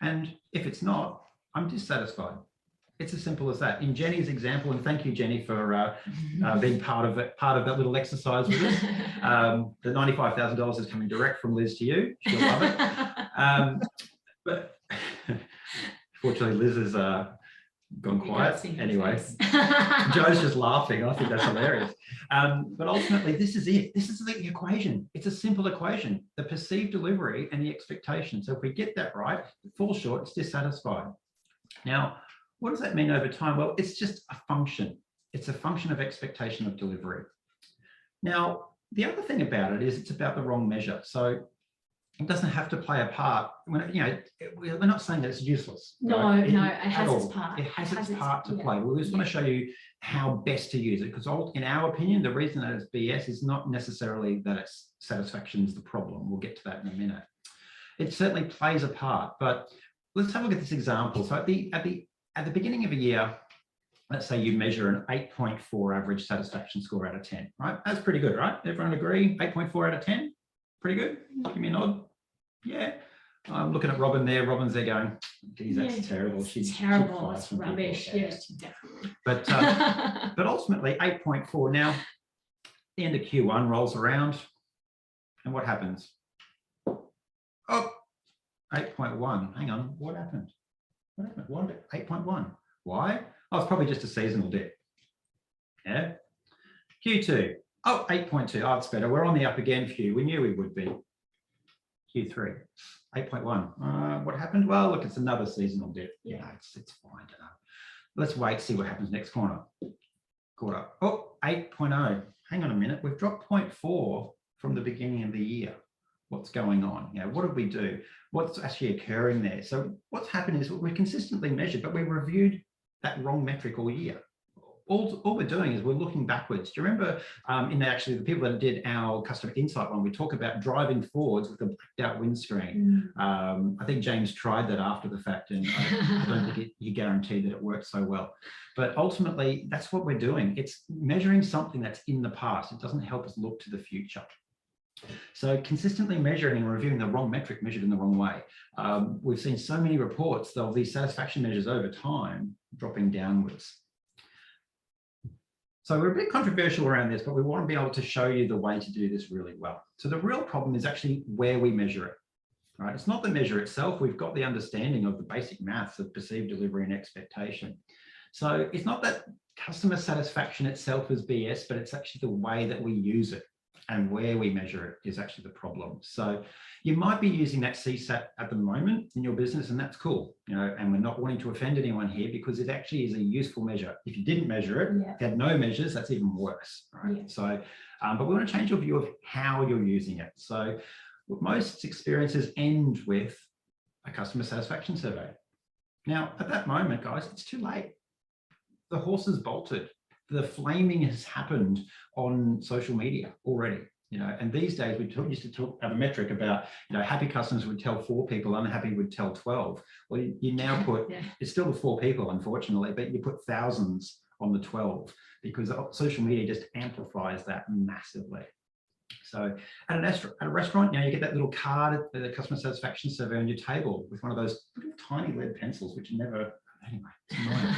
And if it's not, I'm dissatisfied. It's as simple as that. In Jenny's example, and thank you, Jenny, for being part of that little exercise with us. The $95,000 is coming direct from Liz to you. She'll love it. But fortunately, Liz has gone quiet. Anyway, Joe's just laughing. I think that's hilarious. But ultimately, this is it. This is the equation. It's a simple equation: the perceived delivery and the expectation. So if we get that right, it falls short. It's dissatisfied. Now, what does that mean over time? Well, it's just a function. It's a function of expectation of delivery. Now, the other thing about it is it's about the wrong measure. So it doesn't have to play a part. We're not saying that it's useless. No, right? no, it has its part. It has its part to play. We just want to show you how best to use it, because in our opinion, the reason that it's BS is not necessarily that it's satisfaction is the problem. We'll get to that in a minute. It certainly plays a part, but let's have a look at this example. So at the beginning of a year, let's say you measure an 8.4 average satisfaction score out of 10, right? That's pretty good, right? Everyone agree? 8.4 out of 10? Pretty good? Give me a nod. Yeah. I'm looking at Robin there. Robin's there going, geez, that's terrible. She's terrible. It's rubbish. Yes, definitely. But ultimately, 8.4. Now, the end of Q1 rolls around, and what happens? Oh, 8.1. Hang on. What happened? What happened? 8.1. Why? Oh, it's probably just a seasonal dip. Yeah. Q2. Oh, 8.2. Oh, it's better. We're on the up again, Q. We knew we would be. Q3. 8.1. What happened? Well, look, it's another seasonal dip. Yeah, it's fine. Let's wait, see what happens next quarter. Oh, 8.0. Hang on a minute. We've dropped 0.4 from the beginning of the year. What's going on? What did we do? What's actually occurring there? So what's happened is we consistently measured, but we reviewed that wrong metric all year. All we're doing is we're looking backwards. Do you remember the people that did our customer insight one, we talk about driving forwards with a blacked out windscreen. I think James tried that after the fact, and I don't think he guaranteed that it worked so well. But ultimately, that's what we're doing. It's measuring something that's in the past. It doesn't help us look to the future. So consistently measuring and reviewing the wrong metric measured in the wrong way. We've seen so many reports of these satisfaction measures over time dropping downwards. So we're a bit controversial around this, but we want to be able to show you the way to do this really well. So the real problem is actually where we measure it, right? It's not the measure itself. We've got the understanding of the basic maths of perceived delivery and expectation. So it's not that customer satisfaction itself is BS, but it's actually the way that we use it and where we measure it is actually the problem. So you might be using that CSAT at the moment in your business, and that's cool, and we're not wanting to offend anyone here because it actually is a useful measure. If you didn't measure it, if you had no measures, that's even worse, right? Yeah. So, but we want to change your view of how you're using it. So most experiences end with a customer satisfaction survey. Now, at that moment, guys, it's too late. The horse has bolted. The flaming has happened on social media already, and these days we used to have a metric about, happy customers would tell 4 people, unhappy would tell 12. Well, you now put, it's still the 4 people, unfortunately, but you put thousands on the 12 because social media just amplifies that massively. So at a restaurant, you get that little card, the customer satisfaction survey on your table with one of those little tiny lead pencils, which never, anyway, it's annoying.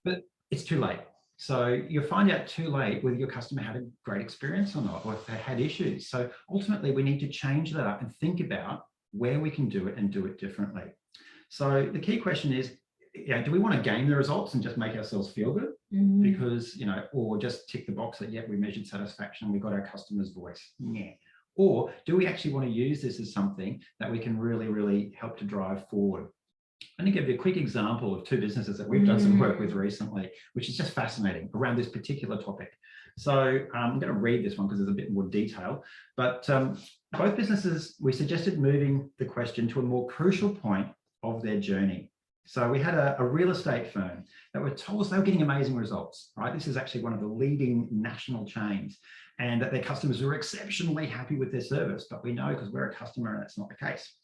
But it's too late. So you'll find out too late whether your customer had a great experience or not, or if they had issues. So ultimately, we need to change that up and think about where we can do it and do it differently. So the key question is, do we want to game the results and just make ourselves feel good? Because, or just tick the box that, we measured satisfaction, we got our customer's voice. Yeah. Or do we actually want to use this as something that we can really, really help to drive forward? I'm going to give you a quick example of 2 businesses that we've done some work with recently, which is just fascinating around this particular topic. So I'm going to read this one because there's a bit more detail, but both businesses, we suggested moving the question to a more crucial point of their journey. So we had a real estate firm that were told us they were getting amazing results, right? This is actually one of the leading national chains, and that their customers were exceptionally happy with their service. But we know, because we're a customer, and that's not the case.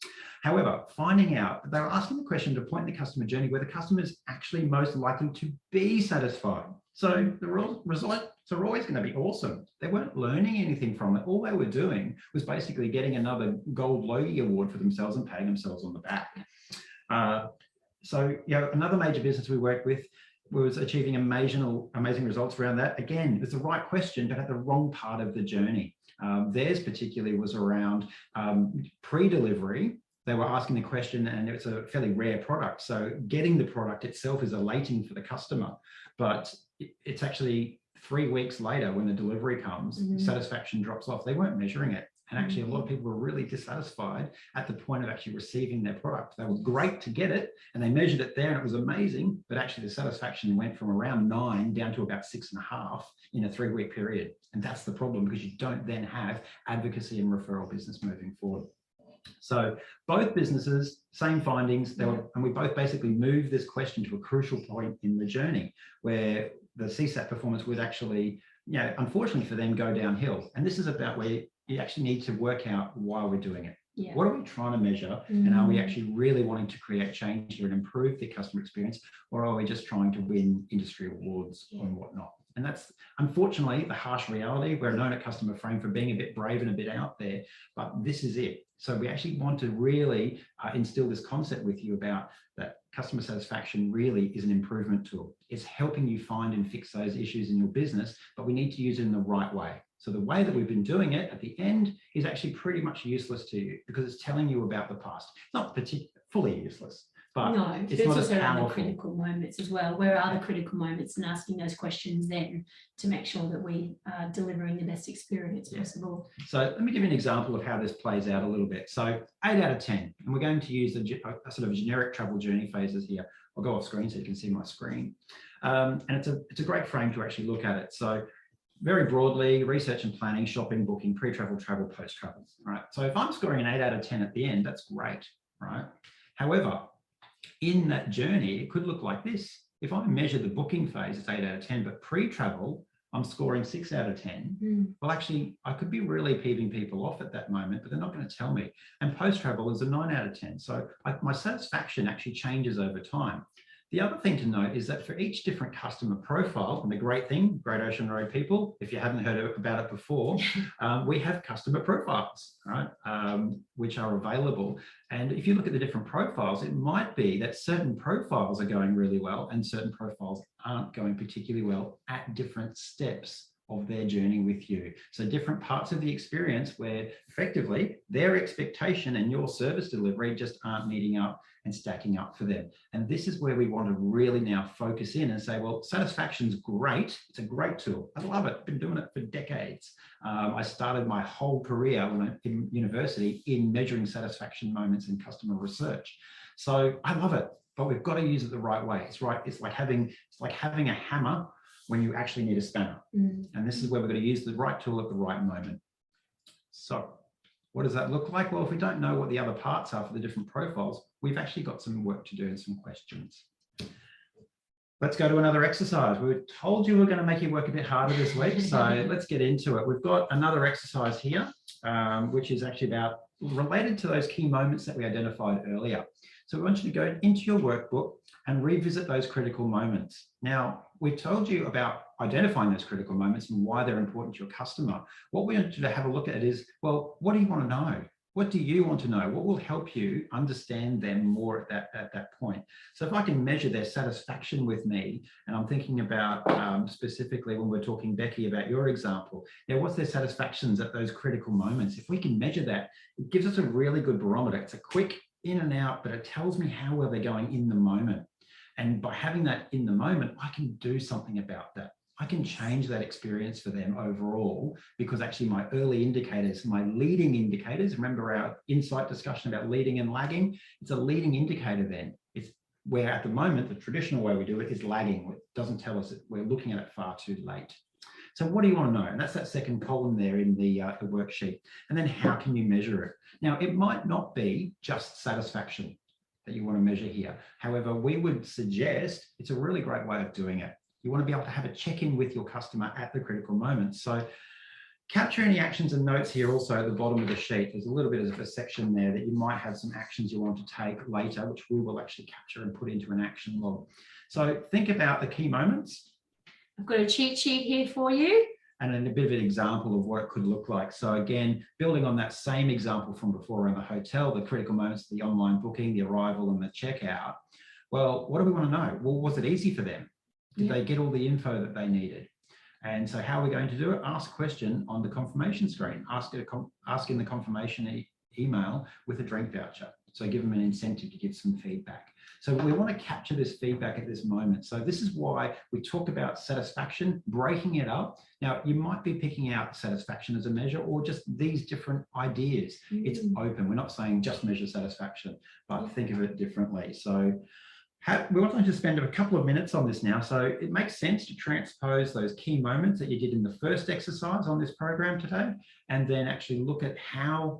However, finding out that they were asking the question to point in the customer journey where the customer is actually most likely to be satisfied. So the results are always going to be awesome. They weren't learning anything from it. All they were doing was basically getting another gold Logie award for themselves and patting themselves on the back. So, another major business we worked with was achieving amazing results around that. Again, it's the right question, but at the wrong part of the journey. Theirs particularly was around pre-delivery. They were asking the question, and it's a fairly rare product. So getting the product itself is elating for the customer, but it's actually 3 weeks later when the delivery comes, satisfaction drops off. They weren't measuring it. And actually, a lot of people were really dissatisfied at the point of actually receiving their product. They were great to get it, and they measured it there, and it was amazing. But actually, the satisfaction went from around 9 down to about 6.5 in a 3-week period. And that's the problem, because you don't then have advocacy and referral business moving forward. So both businesses, same findings, and we both basically moved this question to a crucial point in the journey where the CSAT performance would actually, unfortunately for them, go downhill. And this is about where you actually need to work out why we're doing it. Yeah. What are we trying to measure? And are we actually really wanting to create change here and improve the customer experience? Or are we just trying to win industry awards and whatnot? And that's unfortunately the harsh reality. We're known at Customer Frame for being a bit brave and a bit out there, but this is it. So we actually want to really instill this concept with you about that customer satisfaction really is an improvement tool. It's helping you find and fix those issues in your business, but we need to use it in the right way. So the way that we've been doing it at the end is actually pretty much useless to you because it's telling you about the past. It's not particularly fully useless, but no, it's not also as powerful. around the critical moments as well. Where are the critical moments, and asking those questions then to make sure that we are delivering the best experience possible. So let me give you an example of how this plays out a little bit. So 8 out of 10, and we're going to use a sort of generic travel journey phases here. I'll go off screen so you can see my screen. And it's a great frame to actually look at it. So very broadly, research and planning, shopping, booking, pre-travel, travel, post-travel, right? So if I'm scoring an 8 out of 10 at the end, that's great, right? However, in that journey, it could look like this. If I measure the booking phase, it's 8 out of 10, but pre-travel, I'm scoring 6 out of 10. Well, actually, I could be really peeving people off at that moment, but they're not going to tell me. And post-travel is a 9 out of 10. So my satisfaction actually changes over time. The other thing to note is that for each different customer profile, and the great thing, Great Ocean Road people, if you haven't heard about it before, we have customer profiles, right, which are available. And if you look at the different profiles, it might be that certain profiles are going really well and certain profiles aren't going particularly well at different steps of their journey with you. So different parts of the experience where effectively their expectation and your service delivery just aren't meeting up and stacking up for them. And this is where we want to really now focus in and say, well, satisfaction's great. It's a great tool. I love it. I've been doing it for decades. I started my whole career in university in measuring satisfaction moments in customer research. So I love it, but we've got to use it the right way. It's right. It's like having a hammer when you actually need a spanner. And this is where we're going to use the right tool at the right moment. So what does that look like? Well, if we don't know what the other parts are for the different profiles, we've actually got some work to do and some questions. Let's go to another exercise. We were told you we're going to make you work a bit harder this week, so let's get into it. We've got another exercise here, which is actually related to those key moments that we identified earlier. So we want you to go into your workbook and revisit those critical moments. Now, we told you about identifying those critical moments and why they're important to your customer. What we want you to have a look at is, well, what do you want to know? What do you want to know? What will help you understand them more at that point? So if I can measure their satisfaction with me, and I'm thinking about specifically when we're talking, Becky, about your example, what's their satisfactions at those critical moments? If we can measure that, it gives us a really good barometer. It's a quick in and out, but it tells me how well they're going in the moment. And by having that in the moment, I can do something about that. I can change that experience for them overall, because actually my early indicators, my leading indicators, remember our insight discussion about leading and lagging? It's a leading indicator then. It's where at the moment, the traditional way we do it is lagging. It doesn't tell us that we're looking at it far too late. So what do you want to know? And that's that second column there in the worksheet. And then how can you measure it? Now, it might not be just satisfaction. that you want to measure here. However, we would suggest it's a really great way of doing it. You want to be able to have a check-in with your customer at the critical moment. So capture any actions and notes here also at the bottom of the sheet. There's a little bit of a section there that you might have some actions you want to take later, which we will actually capture and put into an action log. So think about the key moments. I've got a cheat sheet here for you. And then a bit of an example of what it could look like. So again, building on that same example from before around the hotel, the critical moments, the online booking, the arrival and the checkout. Well, what do we want to know? Well, was it easy for them? Did they get all the info that they needed? And so how are we going to do it? Ask a question on the confirmation screen. Ask in the confirmation email with a drink voucher. So give them an incentive to give some feedback. So we want to capture this feedback at this moment. So this is why we talk about satisfaction, breaking it up. Now, you might be picking out satisfaction as a measure or just these different ideas. It's open. We're not saying just measure satisfaction, but think of it differently. So we want to spend a couple of minutes on this now. So it makes sense to transpose those key moments that you did in the first exercise on this program today, and then actually look at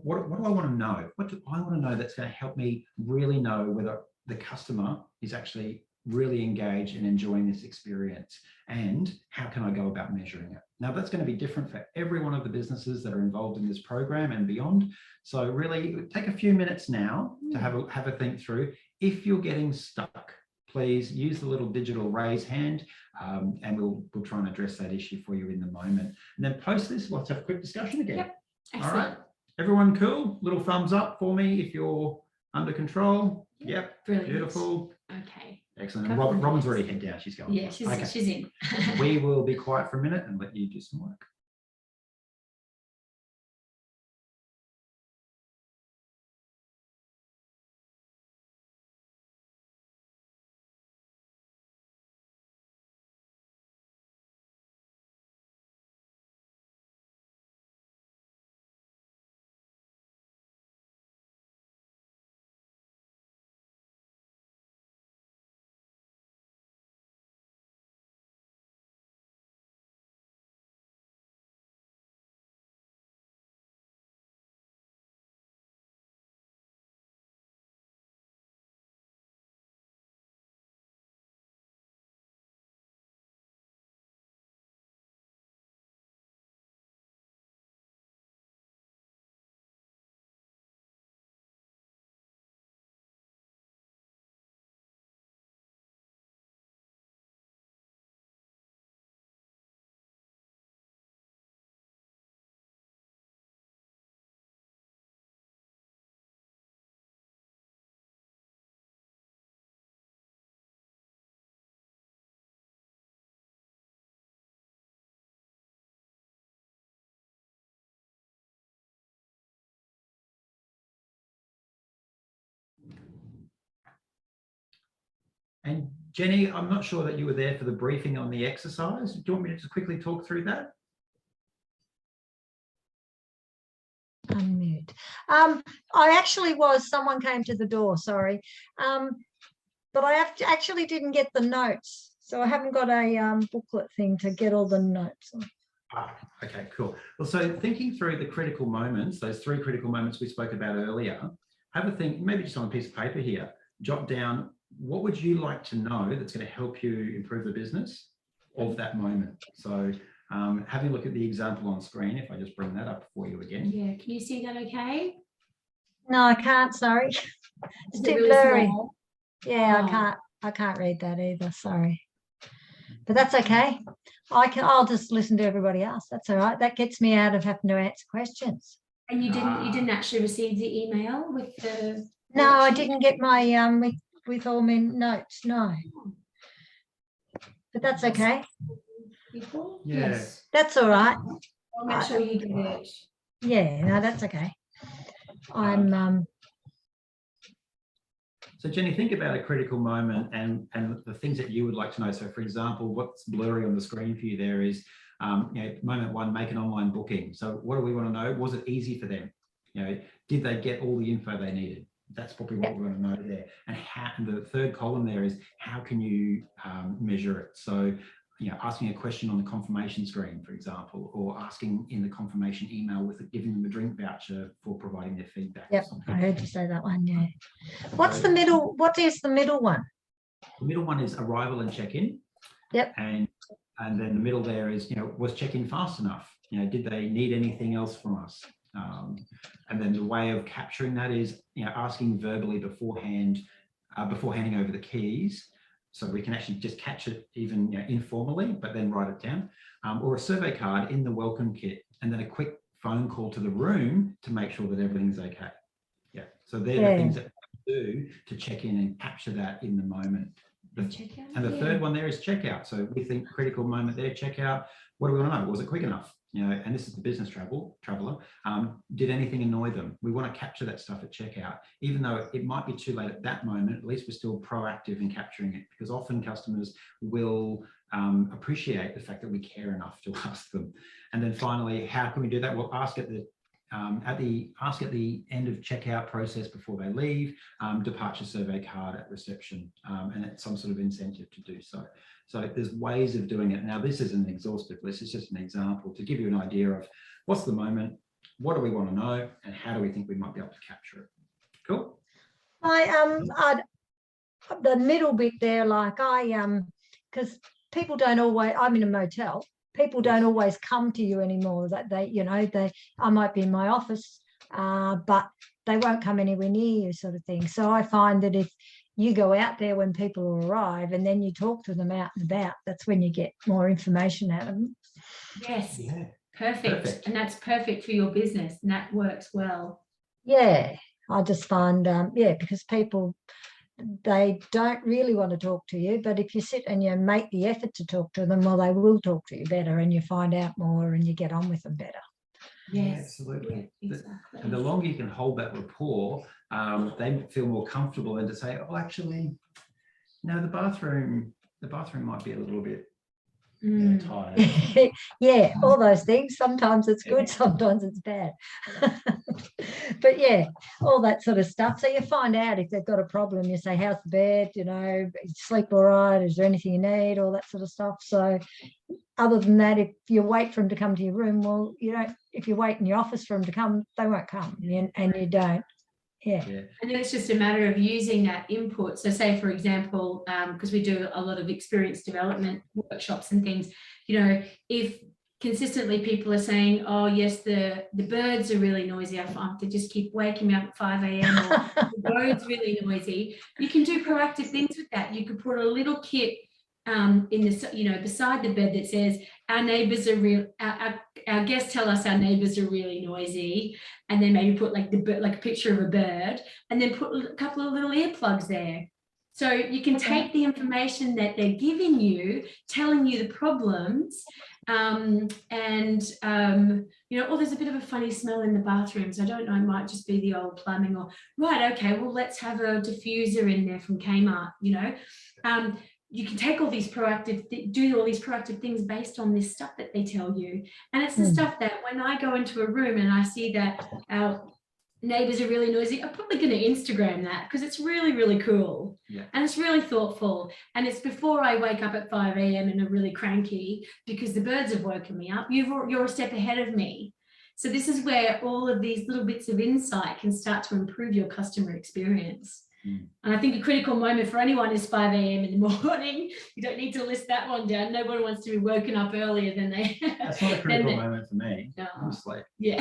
what do I want to know? What do I want to know that's going to help me really know whether the customer is actually really engaged and enjoying this experience, and how can I go about measuring it? Now that's going to be different for every one of the businesses that are involved in this program and beyond. So really take a few minutes now to have a think through. If you're getting stuck, please use the little digital raise hand, and we'll try and address that issue for you in the moment. And then post this, let's have a quick discussion again. Yep. All right, everyone cool? Little thumbs up for me if you're under control. Yep, brilliant. Beautiful. Okay. Excellent. And Robin's already head down. She's going. Yeah, she's in. We will be quiet for a minute and let you do some work. And Jenny, I'm not sure that you were there for the briefing on the exercise. Do you want me to just quickly talk through that? Unmute. I actually was, someone came to the door, sorry. But I actually didn't get the notes. So I haven't got a booklet thing to get all the notes. Okay, cool. Well, so thinking through the critical moments, those 3 critical moments we spoke about earlier, have a think, maybe just on a piece of paper here, jot down, what would you like to know that's going to help you improve the business of that moment? So having a look at the example on screen, if I just bring that up for you again. Yeah, can you see that okay? No, I can't, sorry. It's too really blurry. small? Yeah, I can't read that either, sorry. But that's okay. I'll just listen to everybody else. That's all right. That gets me out of having to answer questions. And you didn't actually receive the email with the No, I didn't get my with all my notes, no. But that's okay. Before? Yeah. Yes. That's all right. I'll make sure you get it. Yeah, no, that's okay. So Jenny, think about a critical moment and the things that you would like to know. So for example, what's blurry on the screen for you there is, moment 1, make an online booking. So what do we want to know? Was it easy for them? Did they get all the info they needed? That's probably what we want to know there. And the third column there is, how can you measure it? So asking a question on the confirmation screen, for example, or asking in the confirmation email with giving them a drink voucher for providing their feedback. Yep, I heard you say that one. Yeah. What's the middle? What is the middle one? The middle one is arrival and check-in. Yep. And then the middle there is, was check-in fast enough? Did they need anything else from us? And then the way of capturing that is, asking verbally beforehand, before handing over the keys, so we can actually just catch it even informally, but then write it down, or a survey card in the welcome kit, and then a quick phone call to the room to make sure that everything's okay. Yeah. So they're the things that we do to check in and capture that in the moment. And the third one there is checkout. So we think critical moment there, checkout. What do we want to know? Was it quick enough? And this is the business traveler. Did anything annoy them? We want to capture that stuff at checkout, even though it might be too late at that moment. At least we're still proactive in capturing it, because often customers will appreciate the fact that we care enough to ask them. And then finally, how can we do that? We'll ask at the end of checkout process before they leave, departure survey card at reception, and it's some sort of incentive to do so. So there's ways of doing it. Now, this isn't an exhaustive list. It's just an example to give you an idea of what's the moment, what do we want to know, and how do we think we might be able to capture it. Cool. The middle bit there, because people don't always. I'm in a motel. People don't always come to you anymore. That I might be in my office, but they won't come anywhere near you, sort of thing. So I find that if you go out there when people arrive and then you talk to them out and about, that's when you get more information out of them. Yes. Yeah. Perfect. And that's perfect for your business, and that works well. Yeah, I just find, because people, they don't really want to talk to you, but if you sit and you make the effort to talk to them, well, they will talk to you better, and you find out more and you get on with them better. Yes, yeah, absolutely. Yeah, exactly. And the longer you can hold that rapport, they feel more comfortable than to say, oh, actually, no, the bathroom might be a little bit tired. Yeah, all those things. Sometimes it's good, sometimes it's bad. But yeah, all that sort of stuff. So you find out if they've got a problem. You say, how's the bed? Sleep all right? Is there anything you need? All that sort of stuff. So other than that, if you wait for them to come to your room, well, if you wait in your office for them to come, they won't come, and you don't. Yeah. And then it's just a matter of using that input. So say, for example, because we do a lot of experience development workshops and things, if consistently people are saying, oh, yes, the birds are really noisy, I find they just keep waking me up at 5 a.m. or the road's really noisy, you can do proactive things with that. You could put a little kit in the beside the bed that says our neighbors are our guests tell us our neighbors are really noisy, and then maybe put like a picture of a bird, and then put a couple of little earplugs there. So you can take the information that they're giving you, telling you the problems, oh, there's a bit of a funny smell in the bathrooms. I don't know, it might just be the old plumbing, or right, okay, well, let's have a diffuser in there from Kmart, you can take all these do all these proactive things based on this stuff that they tell you. And it's the stuff that when I go into a room and I see that our neighbors are really noisy, I'm probably going to Instagram that, because it's really, really cool. Yeah. And it's really thoughtful. And it's before I wake up at 5 a.m. and are really cranky because the birds have woken me up. You're a step ahead of me. So this is where all of these little bits of insight can start to improve your customer experience. And I think a critical moment for anyone is 5 a.m. in the morning. You don't need to list that one down. No one wants to be woken up earlier than they. That's not a critical moment for me. No. I'm asleep. Yeah.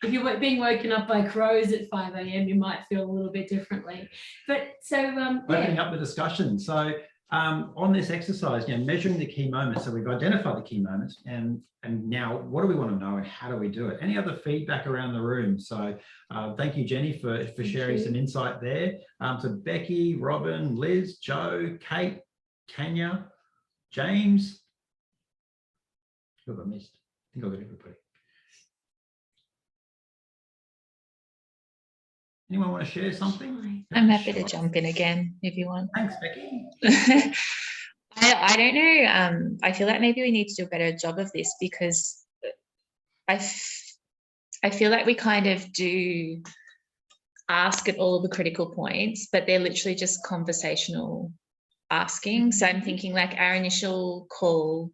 If you're being woken up by crows at 5 a.m., you might feel a little bit differently. But so opening up the discussion. So on this exercise, measuring the key moments. So we've identified the key moments, and now what do we want to know and how do we do it? Any other feedback around the room? So thank you, Jenny, for sharing some insight there. So Becky, Robin, Liz, Joe, Kate, Tanya, James. Who have I missed? I think I've got everybody. Anyone want to share something? I'm happy to jump in again if you want. Thanks, Becky. I don't know. I feel like maybe we need to do a better job of this, because I feel like we kind of do ask at all the critical points, but they're literally just conversational asking. So I'm thinking like our initial call,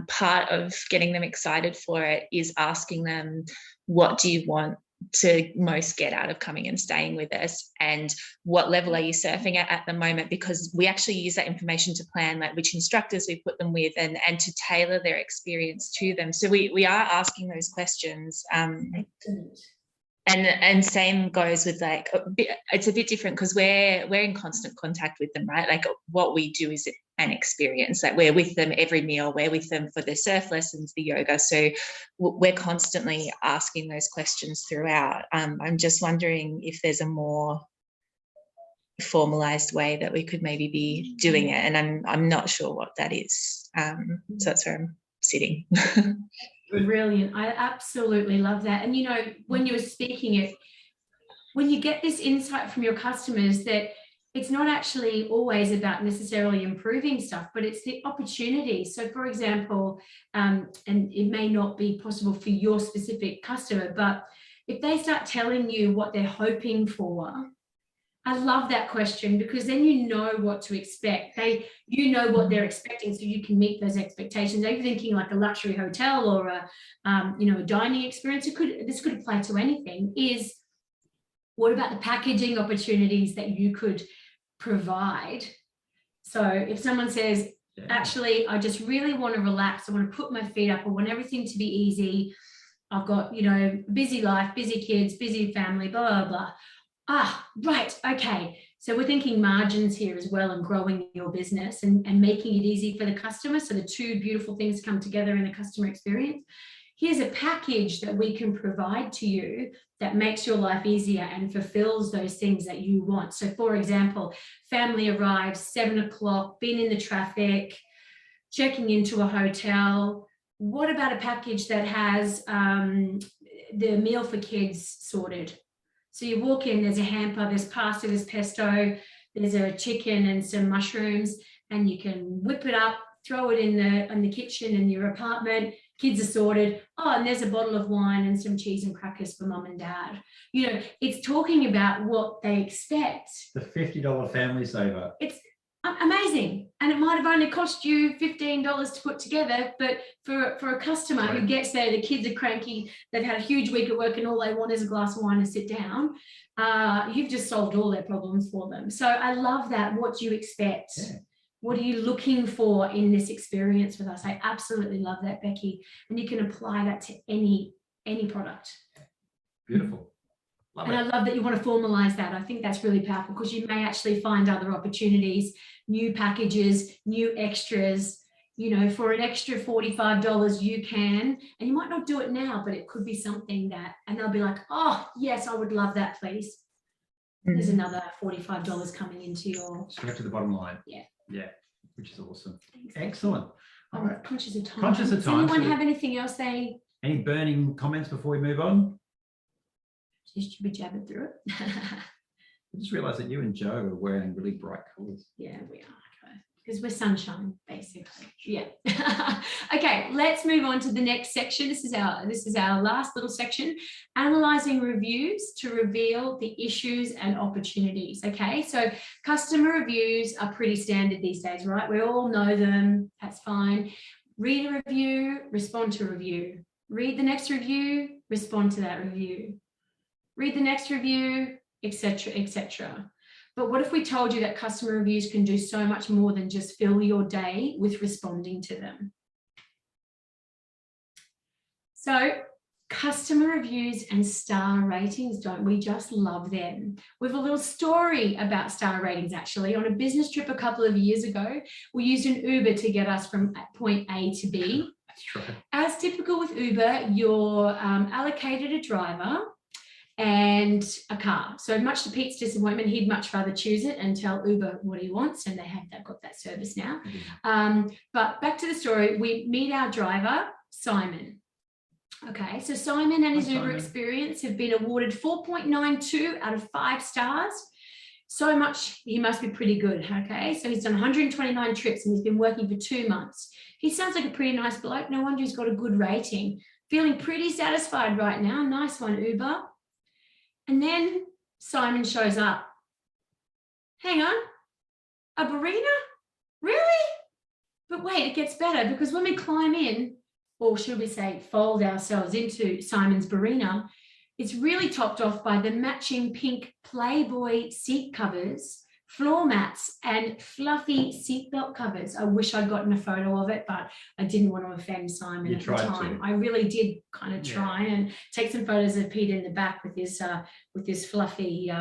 part of getting them excited for it is asking them, what do you want to most get out of coming and staying with us, and what level are you surfing at the moment, because we actually use that information to plan like which instructors we put them with and to tailor their experience to them. So we are asking those questions. And same goes with like it's a bit different because we're in constant contact with them, right? Like what we do is an experience, like we're with them every meal, we're with them for the surf lessons, the yoga, so we're constantly asking those questions throughout. I'm just wondering if there's a more formalized way that we could maybe be doing it, and I'm not sure what that is. So that's where I'm sitting. Brilliant. I absolutely love that. And, you know, when you were speaking it, when you get this insight from your customers that it's not actually always about necessarily improving stuff, but it's the opportunity. So, for example, and it may not be possible for your specific customer, but if they start telling you what they're hoping for, I love that question, because then you know what to expect. You know what they're expecting, so you can meet those expectations. They're thinking like a luxury hotel or a dining experience. This could apply to anything. Is what about the packaging opportunities that you could provide? So if someone says, actually, I just really want to relax, I want to put my feet up, I want everything to be easy, I've got, busy life, busy kids, busy family, blah, blah, blah. Right, okay. So we're thinking margins here as well, and growing your business and making it easy for the customer. So the two beautiful things come together in the customer experience. Here's a package that we can provide to you that makes your life easier and fulfills those things that you want. So for example, family arrives 7 o'clock, been in the traffic, checking into a hotel. What about a package that has the meal for kids sorted? So you walk in, there's a hamper, there's pasta, there's pesto, there's a chicken and some mushrooms, and you can whip it up, throw it in the kitchen in your apartment. Kids are sorted. Oh, and there's a bottle of wine and some cheese and crackers for mum and dad. It's talking about what they expect. The $50 family saver. It's amazing. And it might have only cost you $15 to put together, but for a customer who gets there, the kids are cranky, they've had a huge week at work and all they want is a glass of wine and sit down, you've just solved all their problems for them. So I love that. What do you expect? Yeah. What are you looking for in this experience with us? I absolutely love that, Becky. And you can apply that to any product. Beautiful. Love and it. I love that you want to formalize that. I think that's really powerful, because you may actually find other opportunities, new packages, new extras. For an extra $45 you can, and you might not do it now, but it could be something that, and they'll be like, oh yes, I would love that, please. There's another $45 coming into your straight to the bottom line. Yeah, which is awesome. Excellent. All right. Conscious of time. Conscious of time. Does anyone have anything else any burning comments before we move on? Should we jab it through it? I just realised that you and Joe are wearing really bright colours. Yeah, we are. Because we're sunshine, basically. Yeah. Okay, let's move on to the next section. This is our last little section, analysing reviews to reveal the issues and opportunities. Okay, so customer reviews are pretty standard these days, right? We all know them. That's fine. Read a review, respond to a review. Read the next review, respond to that review. Read the next review, etc., etc. But what if we told you that customer reviews can do so much more than just fill your day with responding to them? So customer reviews and star ratings, don't we just love them? We have a little story about star ratings, actually. On a business trip a couple of years ago, we used an Uber to get us from point A to B. That's right. As typical with Uber, you're allocated a driver and a car. So much to Pete's disappointment, he'd much rather choose it and tell Uber what he wants, and they've got that service now. But back to the story, we meet our driver, Simon. Okay, so Simon and his Uber experience have been awarded 4.92 out of 5 stars. So much, he must be pretty good. Okay, so he's done 129 trips and he's been working for 2 months. He sounds like a pretty nice bloke. No wonder he's got a good rating. Feeling pretty satisfied right now. Nice one, Uber. And then Simon shows up. Hang on, a Barina? But wait, it gets better, because when we climb in, or should we say fold ourselves into Simon's Barina, it's really topped off by the matching pink Playboy seat covers, floor mats, and fluffy seatbelt covers. I wish I'd gotten a photo of it, but I didn't want to offend Simon at the time. I really did kind of try and take some photos of Peter in the back with this fluffy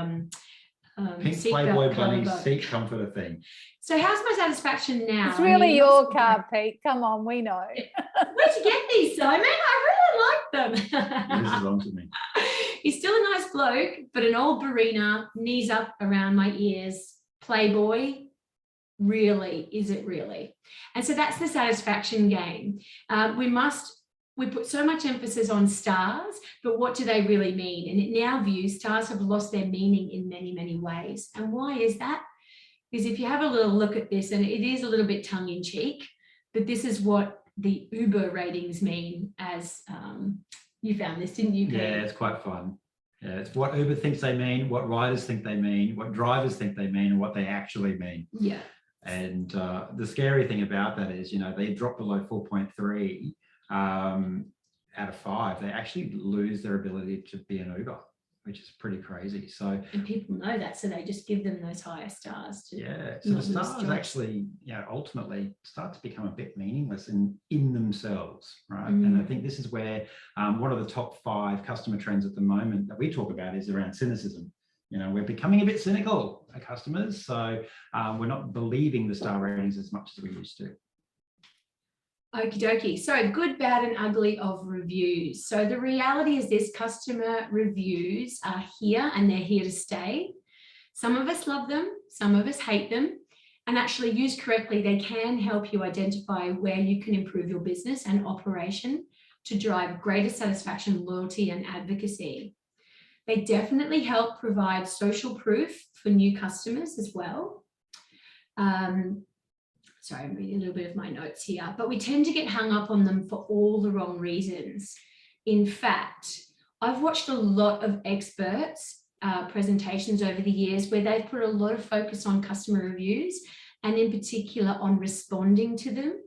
pink Playboy bunny seat comforter thing. So how's my satisfaction now? It's really your car, Pete. Come on, we know. Where'd you get these, Simon? I really like them. This is on to me. He's still a nice bloke, but an old Barina, knees up around my ears, Playboy, really, is it really? And so that's the satisfaction game. We put so much emphasis on stars, but what do they really mean? And in our view, stars have lost their meaning in many, many ways. And why is that? Because if you have a little look at this, and it is a little bit tongue in cheek, but this is what the Uber ratings mean, as you found this, didn't you, Pete? Yeah, it's quite fun. Yeah, it's what Uber thinks they mean, what riders think they mean, what drivers think they mean, and what they actually mean. Yeah. And the scary thing about that is, they drop below 4.3 out of 5. They actually lose their ability to be an Uber, which is pretty crazy. So, and people know that, so they just give them those higher stars. So the stars actually, ultimately start to become a bit meaningless in themselves, right? And I think this is where one of the top 5 customer trends at the moment that we talk about is around cynicism. We're becoming a bit cynical, our customers, so we're not believing the star ratings as much as we used to. Okie dokie. So good, bad, and ugly of reviews. So the reality is this: customer reviews are here and they're here to stay. Some of us love them, some of us hate them, and actually used correctly, they can help you identify where you can improve your business and operation to drive greater satisfaction, loyalty, and advocacy. They definitely help provide social proof for new customers as well. Sorry, I'm reading a little bit of my notes here, but we tend to get hung up on them for all the wrong reasons. In fact, I've watched a lot of experts' presentations over the years where they've put a lot of focus on customer reviews, and in particular on responding to them.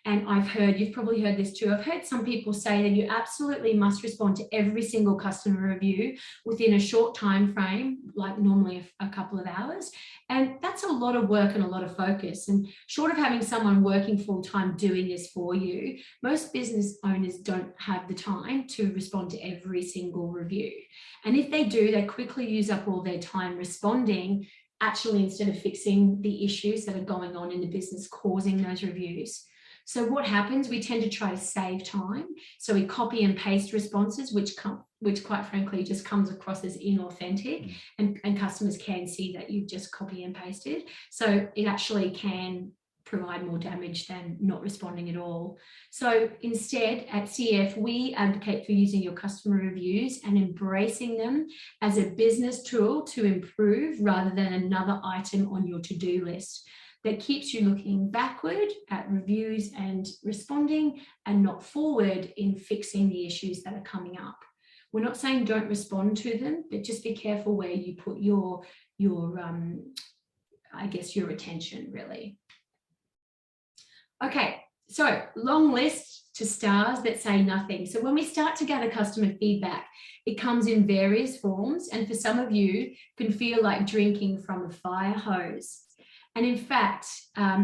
And I've heard, you've probably heard this too, I've heard some people say that you absolutely must respond to every single customer review within a short time frame, like normally a couple of hours. And that's a lot of work and a lot of focus. And short of having someone working full time doing this for you, most business owners don't have the time to respond to every single review. And if they do, they quickly use up all their time responding, actually, instead of fixing the issues that are going on in the business causing those reviews. So what happens? We tend to try to save time. So we copy and paste responses, which quite frankly just comes across as inauthentic, and customers can see that you've just copy and pasted. So it actually can provide more damage than not responding at all. So instead, at CF, we advocate for using your customer reviews and embracing them as a business tool to improve rather than another item on your to-do list that keeps you looking backward at reviews and responding, and not forward in fixing the issues that are coming up. We're not saying don't respond to them, but just be careful where you put your I guess your attention, really. Okay, so long list to stars that say nothing. So when we start to gather customer feedback, it comes in various forms, and for some of you can feel like drinking from a fire hose. And in fact,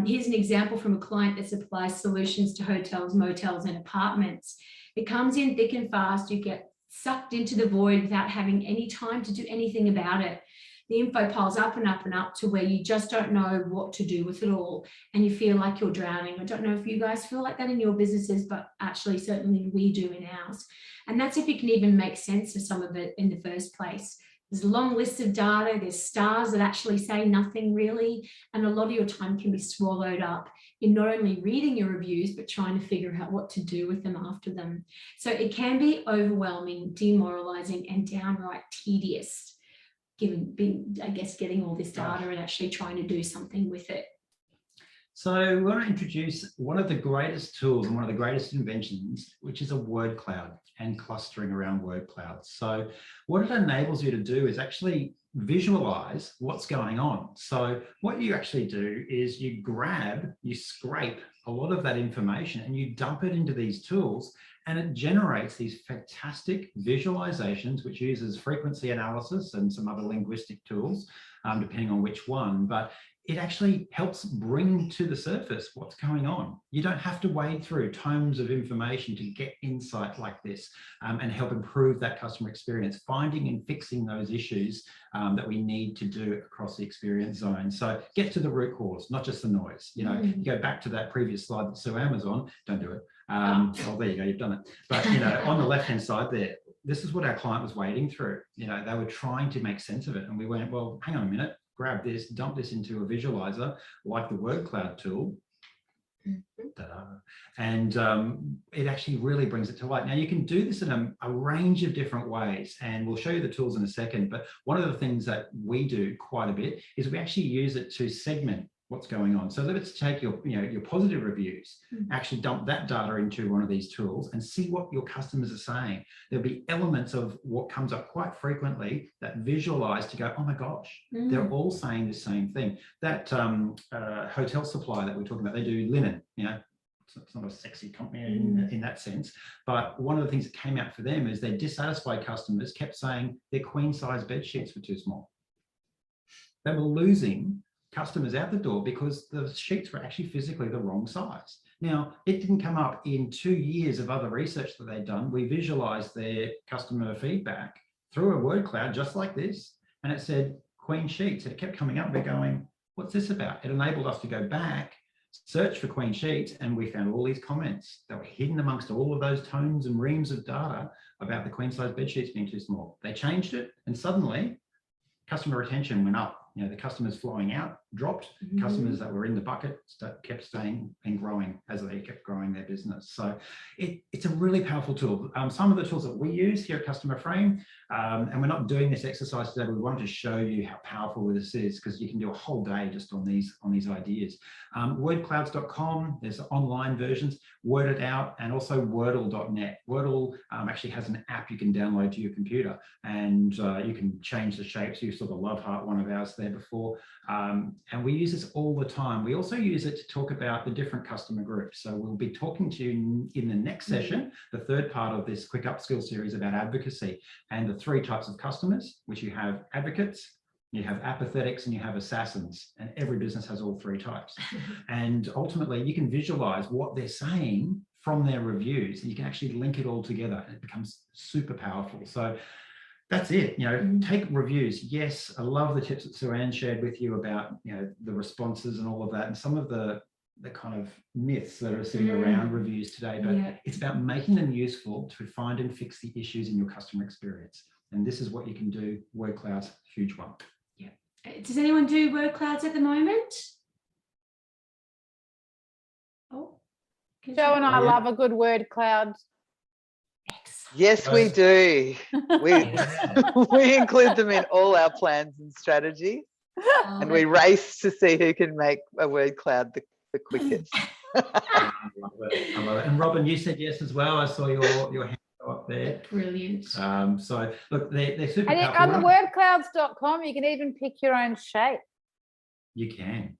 here's an example from a client that supplies solutions to hotels, motels, and apartments. It comes in thick and fast. You get sucked into the void without having any time to do anything about it. The info piles up and up and up to where you just don't know what to do with it all, and you feel like you're drowning. I don't know if you guys feel like that in your businesses, but actually certainly we do in ours. And that's if you can even make sense of some of it in the first place. There's a long list of data, there's stars that actually say nothing really, and a lot of your time can be swallowed up in not only reading your reviews, but trying to figure out what to do with them after them. So it can be overwhelming, demoralizing, and downright tedious, getting all this data and actually trying to do something with it. So we want to introduce one of the greatest tools and one of the greatest inventions, which is a word cloud and clustering around word clouds. So what it enables you to do is actually visualize what's going on. So what you actually do is you scrape a lot of that information and you dump it into these tools, and it generates these fantastic visualizations, which uses frequency analysis and some other linguistic tools, depending on which one. But it actually helps bring to the surface what's going on. You don't have to wade through tomes of information to get insight like this, and help improve that customer experience, finding and fixing those issues that we need to do across the experience zone. So get to the root cause, not just the noise. You know, you go back to that previous slide that Sueanne was on, don't do it. Oh, there you go, you've done it. But, you know, on the left-hand side there, this is what our client was wading through. You know, they were trying to make sense of it. And we went, well, hang on a minute, grab this, dump this into a visualizer like the word cloud tool. And it actually really brings it to light. Now, you can do this in a range of different ways, and we'll show you the tools in a second. But one of the things that we do quite a bit is we actually use it to segment what's going on. So let's take your positive reviews, actually dump that data into one of these tools and see what your customers are saying. There'll be elements of what comes up quite frequently that visualize to go, oh my gosh, they're all saying the same thing. That hotel supplier that we're talking about, they do linen, you know, it's not a sexy company in that sense, but one of the things that came out for them is their dissatisfied customers kept saying their queen size bed sheets were too small. They were losing customers out the door because the sheets were actually physically the wrong size. Now, it didn't come up in 2 years of other research that they'd done. We visualized their customer feedback through a word cloud just like this, and it said queen sheets. It kept coming up. We're going, what's this about? It enabled us to go back, search for queen sheets, and we found all these comments that were hidden amongst all of those tomes and reams of data about the queen size bed sheets being too small. They changed it, and suddenly customer retention went up. You know, the customers flowing out dropped. Customers that were in the bucket kept staying and growing as they kept growing their business. So it's a really powerful tool. Some of the tools that we use here at Customer Frame, and we're not doing this exercise today, but we wanted to show you how powerful this is, because you can do a whole day just on these ideas. Wordclouds.com, there's online versions, Word It Out, and also Wordle.net. Wordle actually has an app you can download to your computer, and you can change the shapes. You saw the love heart, one of ours there before, and we use this all the time. We also use it to talk about the different customer groups. So we'll be talking to you in the next session, the third part of this quick upskill series about advocacy and the 3 types of customers, which you have advocates, you have apathetics, and you have assassins, and every business has all 3 types. And ultimately you can visualize what they're saying from their reviews, and you can actually link it all together, and it becomes super powerful. So that's it. You know, take reviews. Yes, I love the tips that Sueanne shared with you about, you know, the responses and all of that, and some of the kind of myths that are sitting around reviews today. But it's about making them useful to find and fix the issues in your customer experience. And this is what you can do. Word clouds, huge one. Yeah. Does anyone do word clouds at the moment? Oh, Joe and I love a good word cloud. Yes, we do. We include them in all our plans and strategies, and we race to see who can make a word cloud the quickest. I love it. And Robin, you said yes as well. I saw your hand go up there. Brilliant. So look, they're super And powerful. on the wordclouds.com, you can even pick your own shape. You can.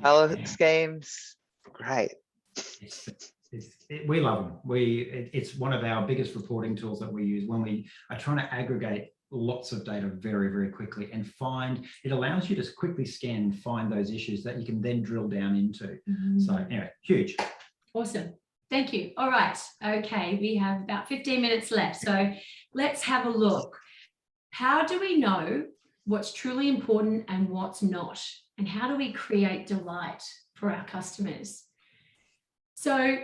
Color schemes, great. We love them. It's one of our biggest reporting tools that we use when we are trying to aggregate lots of data very, very quickly and it allows you to quickly scan and find those issues that you can then drill down into. So anyway, huge. Awesome. Thank you. All right. Okay. We have about 15 minutes left. So let's have a look. How do we know what's truly important and what's not? And how do we create delight for our customers? So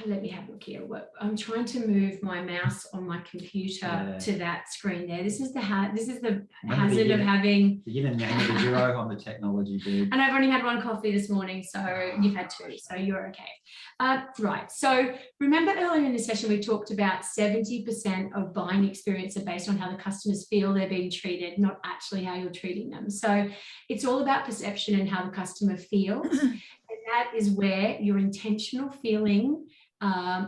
let me have a look here. I'm trying to move my mouse on my computer to that screen there. This is the hazard of having the yin and yang of the duo on the technology, dude. And I've only had 1 coffee this morning, so you've had 2, so you're okay. Right. So remember earlier in the session we talked about 70% of buying experience are based on how the customers feel they're being treated, not actually how you're treating them. So it's all about perception and how the customer feels. And that is where your intentional feeling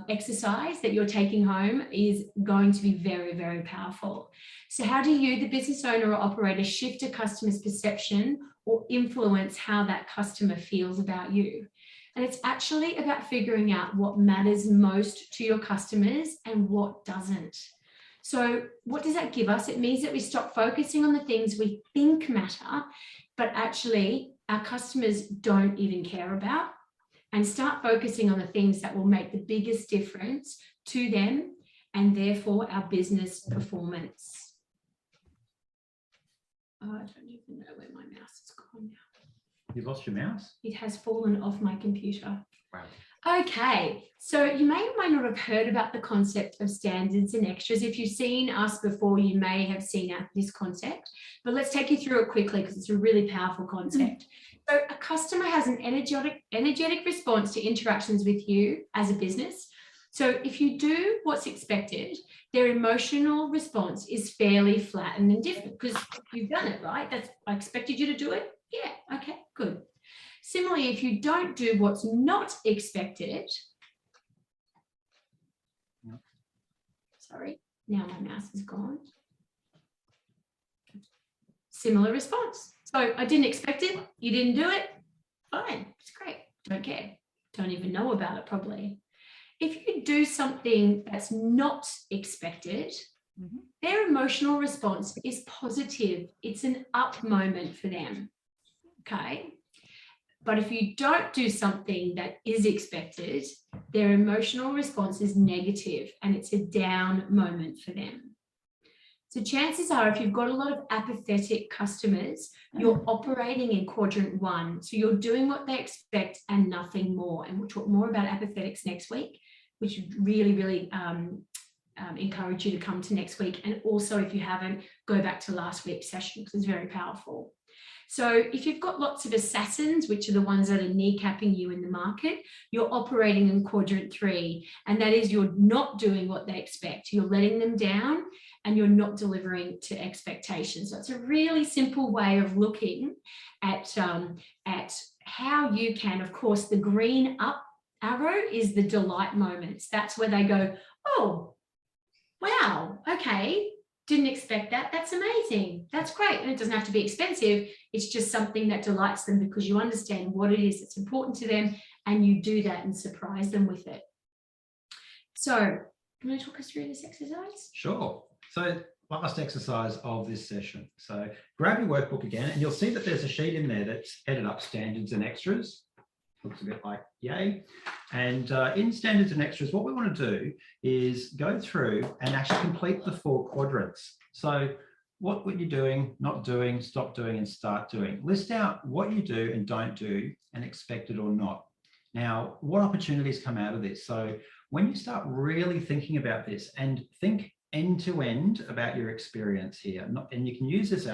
exercise that you're taking home is going to be very, very powerful. So how do you, the business owner or operator, shift a customer's perception or influence how that customer feels about you? And it's actually about figuring out what matters most to your customers and what doesn't. So what does that give us? It means that we stop focusing on the things we think matter, but actually our customers don't even care about, and start focusing on the things that will make the biggest difference to them and therefore our business performance. Oh, I don't even know where my mouse is gone now. You've lost your mouse? It has fallen off my computer. Wow. Okay, so you may or may not have heard about the concept of standards and extras. If you've seen us before, you may have seen this concept, but let's take you through it quickly because it's a really powerful concept. So a customer has an energetic response to interactions with you as a business. So if you do what's expected, their emotional response is fairly flat and indifferent because you've done it, right? I expected you to do it. Yeah, okay, good. Similarly, if you don't do what's not expected, sorry, now my mouse is gone. Similar response. So I didn't expect it, you didn't do it, fine, it's great, don't care, don't even know about it probably. If you do something that's not expected, their emotional response is positive. It's an up moment for them, okay? But if you don't do something that is expected, their emotional response is negative and it's a down moment for them. So chances are, if you've got a lot of apathetic customers, you're operating in quadrant 1. So you're doing what they expect and nothing more. And we'll talk more about apathetics next week, which really, really encourage you to come to next week. And also, if you haven't, go back to last week's session because it's very powerful. So if you've got lots of assassins, which are the ones that are kneecapping you in the market, you're operating in quadrant 3. And that is, you're not doing what they expect. You're letting them down and you're not delivering to expectations. So it's a really simple way of looking at how you can, of course, the green up arrow is the delight moments. That's where they go, oh, wow, okay, didn't expect that. That's amazing. That's great. And it doesn't have to be expensive. It's just something that delights them because you understand what it is that's important to them and you do that and surprise them with it. So, can I talk us through this exercise? Sure. So, last exercise of this session. So, grab your workbook again and you'll see that there's a sheet in there that's headed up standards and extras. Looks a bit like yay. And in standards and extras, what we want to do is go through and actually complete the 4 quadrants. So what were you doing, not doing, stop doing, and start doing? List out what you do and don't do and expect it or not. Now, what opportunities come out of this? So when you start really thinking about this and think end to end about your experience here, and you can use this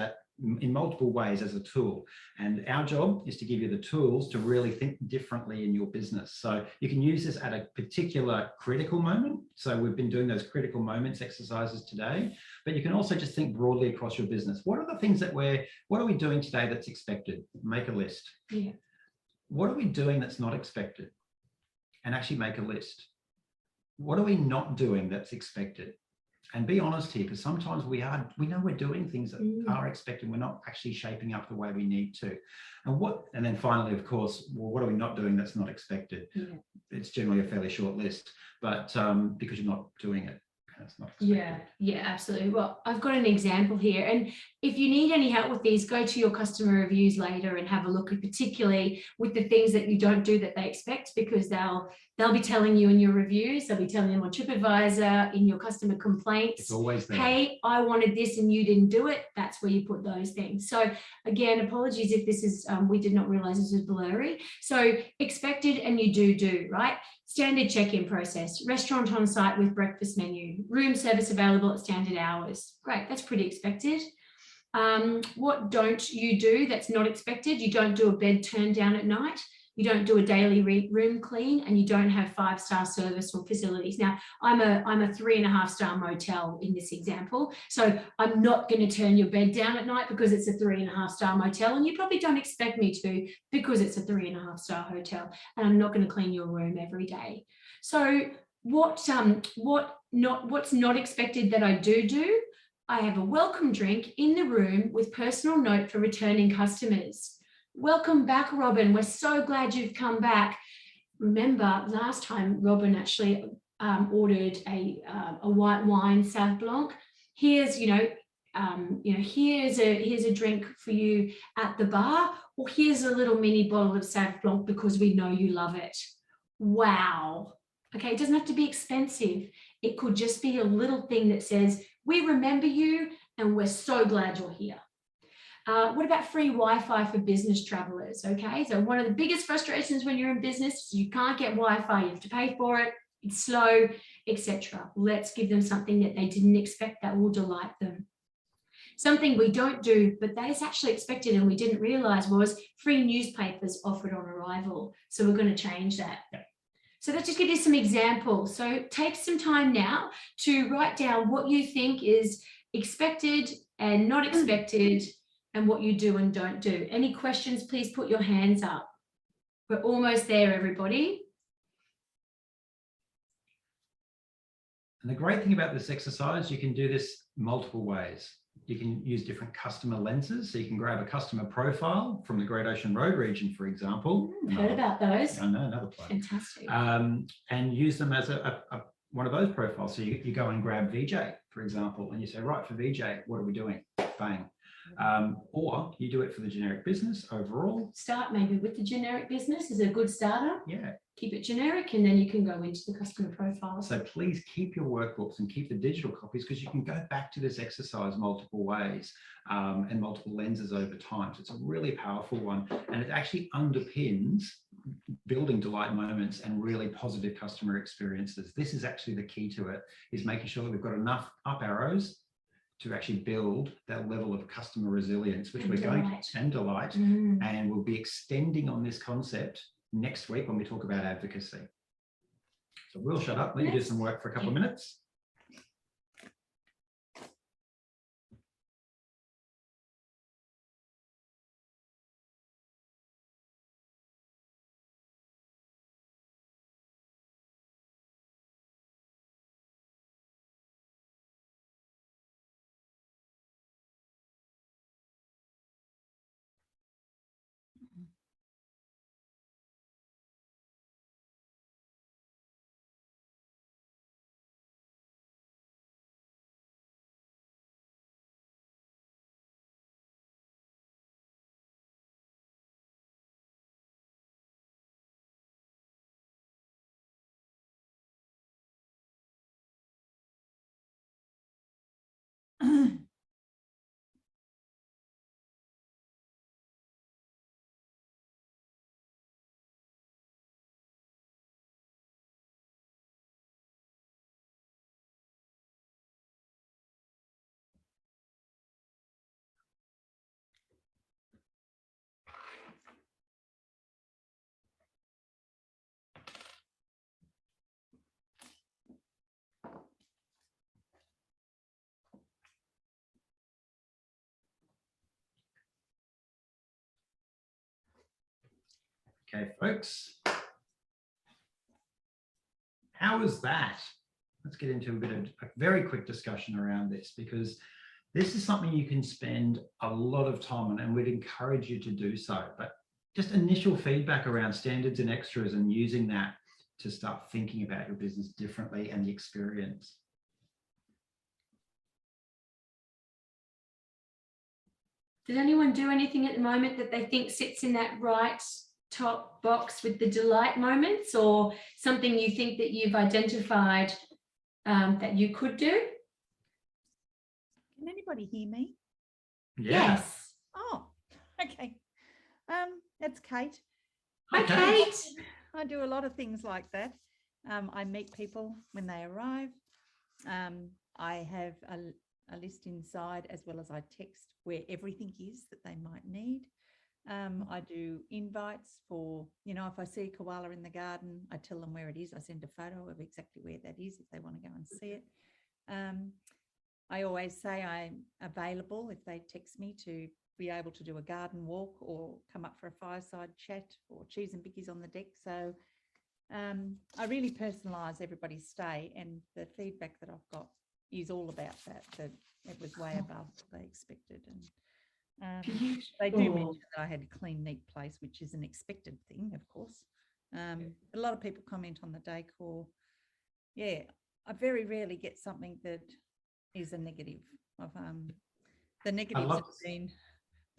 in multiple ways as a tool. And our job is to give you the tools to really think differently in your business. So you can use this at a particular critical moment. So we've been doing those critical moments exercises today, but you can also just think broadly across your business. What are the things what are we doing today that's expected? Make a list. Yeah. What are we doing that's not expected? And actually make a list. What are we not doing that's expected? And be honest here, because sometimes we know we're doing things that are expected. We're not actually shaping up the way we need to. And then finally, of course, well, what are we not doing that's not expected? Yeah. It's generally a fairly short list, but because you're not doing it, that's not expected. Yeah, absolutely. Well, I've got an example here. And if you need any help with these, go to your customer reviews later and have a look at particularly with the things that you don't do that they expect, because they'll be telling you in your reviews, they'll be telling them on TripAdvisor, in your customer complaints. It's always there. Hey, I wanted this and you didn't do it. That's where you put those things. So again, apologies if this is, we did not realize this was blurry. So expected and you do, right? Standard check-in process, restaurant on site with breakfast menu, room service available at standard hours. Great, that's pretty expected. What don't you do that's not expected? You don't do a bed turn down at night. You don't do a daily room clean, and you don't have 5-star service or facilities. Now, I'm a 3.5-star motel in this example, so I'm not going to turn your bed down at night because it's a 3.5-star motel, and you probably don't expect me to because it's a 3.5-star hotel, and I'm not going to clean your room every day. So what's not expected that I do? I have a welcome drink in the room with personal note for returning customers. Welcome back, Robin. We're so glad you've come back. remember last time Robin actually ordered a white wine Sauv Blanc. Here's, here's a drink for you at the bar, or here's a little mini bottle of Sauv Blanc because we know you love it. Wow. Okay, it doesn't have to be expensive. It could just be a little thing that says, we remember you and we're so glad you're here. What about free Wi-Fi for business travelers? Okay, so one of the biggest frustrations when you're in business is you can't get Wi-Fi, you have to pay for it, it's slow, etc. Let's give them something that they didn't expect that will delight them. Something we don't do, but that is actually expected and we didn't realize, was free newspapers offered on arrival. So we're going to change that. So let's just give you some examples. So take some time now to write down what you think is expected and not expected, and what you do and don't do. Any questions, please put your hands up. We're almost there, everybody. And the great thing about this exercise, you can do this multiple ways. You can use different customer lenses. So you can grab a customer profile from the Great Ocean Road region, for example. Heard about those. I know, another place. Fantastic. And use them as one of those profiles. So you go and grab VJ, for example, and you say, right, for VJ, what are we doing? Bang. Or you do it for the generic business overall. Start maybe with the generic business is a good starter. Yeah. Keep it generic, and then you can go into the customer profile. So please keep your workbooks and keep the digital copies, because you can go back to this exercise multiple ways and multiple lenses over time. So it's a really powerful one, and it actually underpins building delight moments and really positive customer experiences. This is actually the key to it, is making sure that we've got enough up arrows to actually build that level of customer resilience, which we're going to, and delight, and we'll be extending on this concept next week when we talk about advocacy. So we'll shut up, let you do some work for a couple of minutes. Okay, folks. How was that? Let's get into a bit of a very quick discussion around this, because this is something you can spend a lot of time on, and we'd encourage you to do so. But just initial feedback around standards and extras, and using that to start thinking about your business differently and the experience. Did anyone do anything at the moment that they think sits in that right top box with the delight moments, or something you think that you've identified that you could do? Can anybody hear me? Yeah. Yes. Oh, okay. That's Kate. Hi, Kate. I do a lot of things like that. I meet people when they arrive. I have a list inside, as well as I text where everything is that they might need. I do invites for, if I see a koala in the garden, I tell them where it is. I send a photo of exactly where that is if they want to go and see it. I always say I'm available if they text me to be able to do a garden walk or come up for a fireside chat or cheese and bickies on the deck. So I really personalise everybody's stay, and the feedback that I've got is all about that it was way above what they expected. And they do mention that I had a clean, neat place, which is an expected thing, of course. A lot of people comment on the decor. Yeah, I very rarely get something that is a negative. The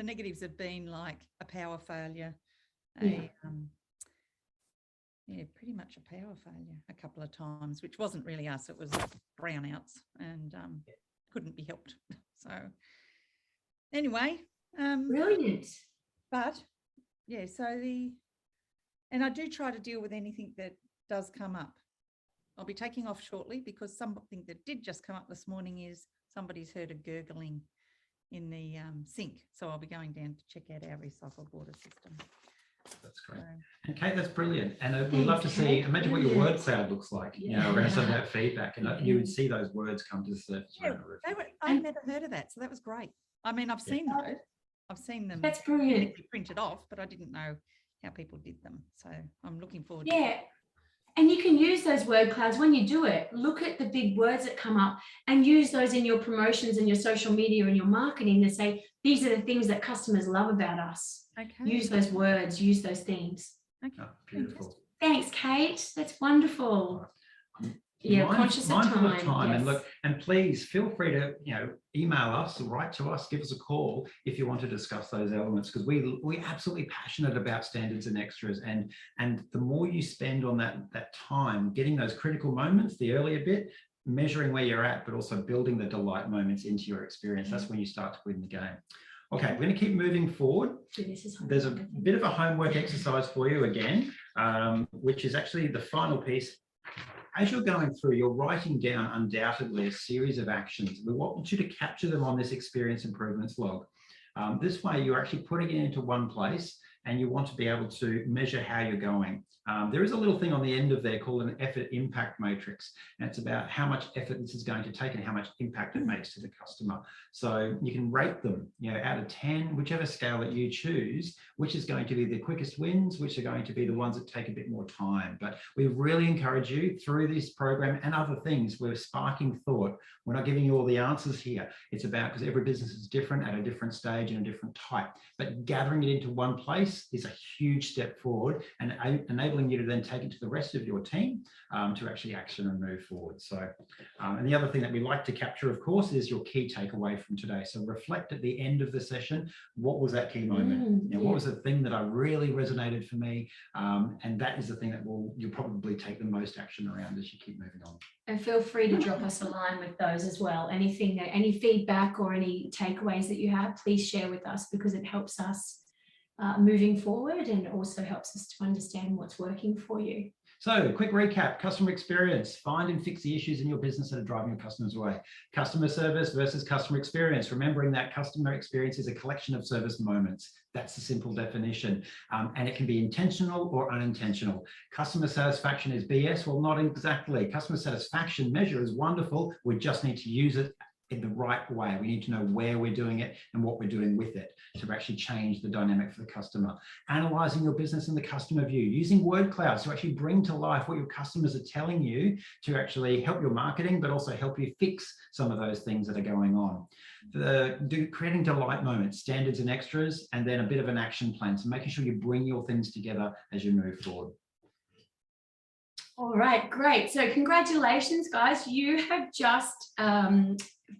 negatives have been like a power failure, pretty much a power failure a couple of times, which wasn't really us. It was brownouts and couldn't be helped. So anyway, brilliant. But yeah, and I do try to deal with anything that does come up. I'll be taking off shortly because something that did just come up this morning is somebody's heard a gurgling in the sink. So I'll be going down to check out our recycled water system. That's great. And Kate, that's brilliant. And we'd love to see, imagine what your word cloud looks like, you know, around some of that feedback. And you would see those words come to the surface. Yeah, I've never heard of that. So that was great. I mean, I've seen those. I've seen them. That's brilliant. Printed off, but I didn't know how people did them. So I'm looking forward to it. And you can use those word clouds when you do it. Look at the big words that come up and use those in your promotions and your social media and your marketing to say, these are the things that customers love about us. Okay. Use those words, use those themes. Okay. Oh, beautiful. Thanks, Kate. That's wonderful. Yeah, conscious of time. Yes. And look, and please feel free to, you know, email us, write to us, give us a call if you want to discuss those elements, because we're absolutely passionate about standards and extras, and the more you spend on that time getting those critical moments, the earlier bit, measuring where you're at, but also building the delight moments into your experience. That's when you start to win the game. Okay, we're going to keep moving forward. There's a bit of a homework exercise for you again, which is actually the final piece. As you're going through, you're writing down undoubtedly a series of actions. We want you to capture them on this experience improvements log. This way, you're actually putting it into one place, and you want to be able to measure how you're going. There is a little thing on the end of there called an effort impact matrix, and it's about how much effort this is going to take and how much impact it makes to the customer. So you can rate them, you know, out of 10, whichever scale that you choose, which is going to be the quickest wins, which are going to be the ones that take a bit more time. But we really encourage you through this program and other things. We're sparking thought. We're not giving you all the answers here. It's about, because every business is different at a different stage and a different type, but gathering it into one place is a huge step forward and enabling you to then take it to the rest of your team to actually action and move forward. So, and the other thing that we like to capture, of course, is your key takeaway from today. So reflect at the end of the session, what was that key moment? You know, what was the thing that really resonated for me? And that is the thing that you'll probably take the most action around as you keep moving on. And feel free to drop us a line with those as well. Anything, any feedback or any takeaways that you have, please share with us, because it helps us moving forward and also helps us to understand what's working for you. So, quick recap: customer experience, find and fix the issues in your business that are driving your customers away. Customer service versus customer experience, remembering that customer experience is a collection of service moments. That's the simple definition. And it can be intentional or unintentional. Customer satisfaction is BS? Well, not exactly. Customer satisfaction measure is wonderful. We just need to use it in the right way. We need to know where we're doing it and what we're doing with it to actually change the dynamic for the customer. Analyzing your business in the customer view, using word clouds to actually bring to life what your customers are telling you to actually help your marketing, but also help you fix some of those things that are going on. Creating delight moments, standards and extras, and then a bit of an action plan. So making sure you bring your things together as you move forward. All right, great. So congratulations, guys. You have just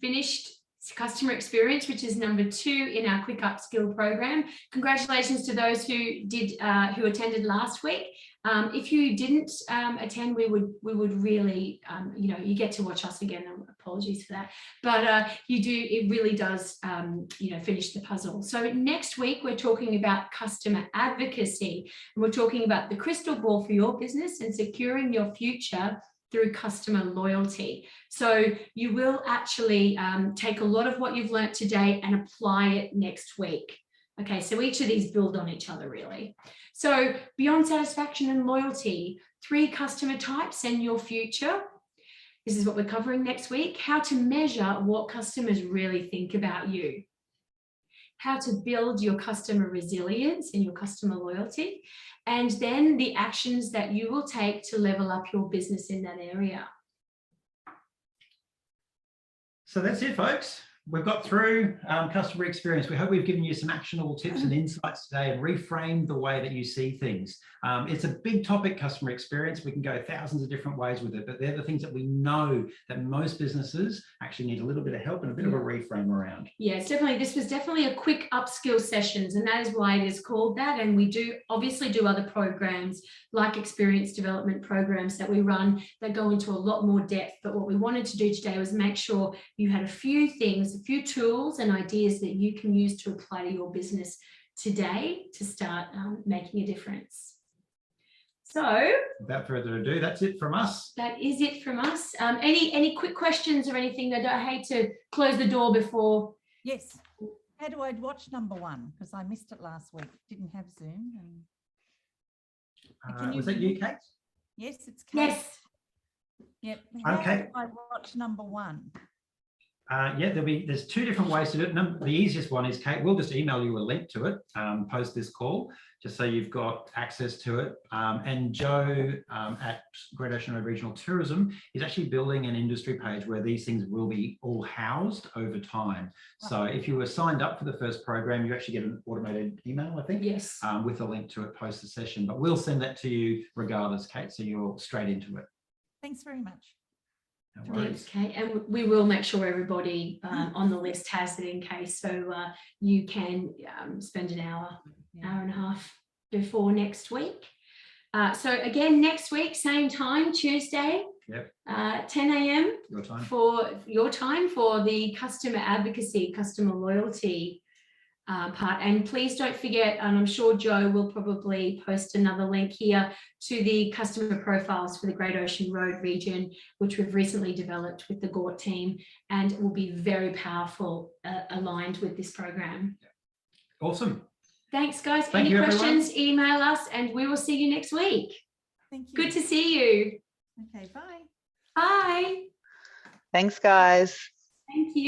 finished customer experience, which is number 2 in our quick upskill program. Congratulations to those who attended last week. If you didn't attend, we would really, you know, you get to watch us again. Apologies for that, but it really does, you know, finish the puzzle. So next week we're talking about customer advocacy, and we're talking about the crystal ball for your business and securing your future through customer loyalty. So you will actually take a lot of what you've learned today and apply it next week. Okay, so each of these build on each other, really. So beyond satisfaction and loyalty, 3 customer types and your future. This is what we're covering next week. How to measure what customers really think about you. How to build your customer resilience and your customer loyalty. And then the actions that you will take to level up your business in that area. So that's it, folks. we've got through customer experience. We hope we've given you some actionable tips and insights today and reframed the way that you see things. It's a big topic, customer experience. We can go thousands of different ways with it, but they're the things that we know that most businesses actually need a little bit of help and a bit of a reframe around. Yes, definitely. This was definitely a quick upskill sessions, and that is why it is called that. And we do obviously do other programs like experience development programs that we run that go into a lot more depth. But what we wanted to do today was make sure you had a few things, a few tools and ideas that you can use to apply to your business today to start making a difference. So without further ado, that's it from us. That is it from us. Any quick questions or anything? I hate to close the door before. Yes. How do I watch number 1? Because I missed it last week. Didn't have Zoom. And... was that you, Kate? Yes, it's Kate. Yes. Yep. Okay. How do I watch number 1? Yeah, there's 2 different ways to do it. The easiest one is, Kate, we'll just email you a link to it post this call, just so you've got access to it. And Joe at Great Ocean Road Regional Tourism is actually building an industry page where these things will be all housed over time. So if you were signed up for the first program, you actually get an automated email, I think, yes, with a link to it post the session. But we'll send that to you regardless, Kate, so you're straight into it. Thanks very much. No worries. Okay, and we will make sure everybody on the list has it in case, so you can spend an hour and a half before next week. So again, next week, same time, Tuesday, 10 a.m. Your time for the customer advocacy, customer loyalty part. And please don't forget, and I'm sure Joe will probably post another link here to the customer profiles for the Great Ocean Road region, which we've recently developed with the GORT team, and will be very powerful, aligned with this program. Awesome. Thanks, guys. Thank Any you, questions, everyone. email us, and we will see you next week. Thank you. Good to see you. Okay, bye. Bye. Thanks, guys. Thank you.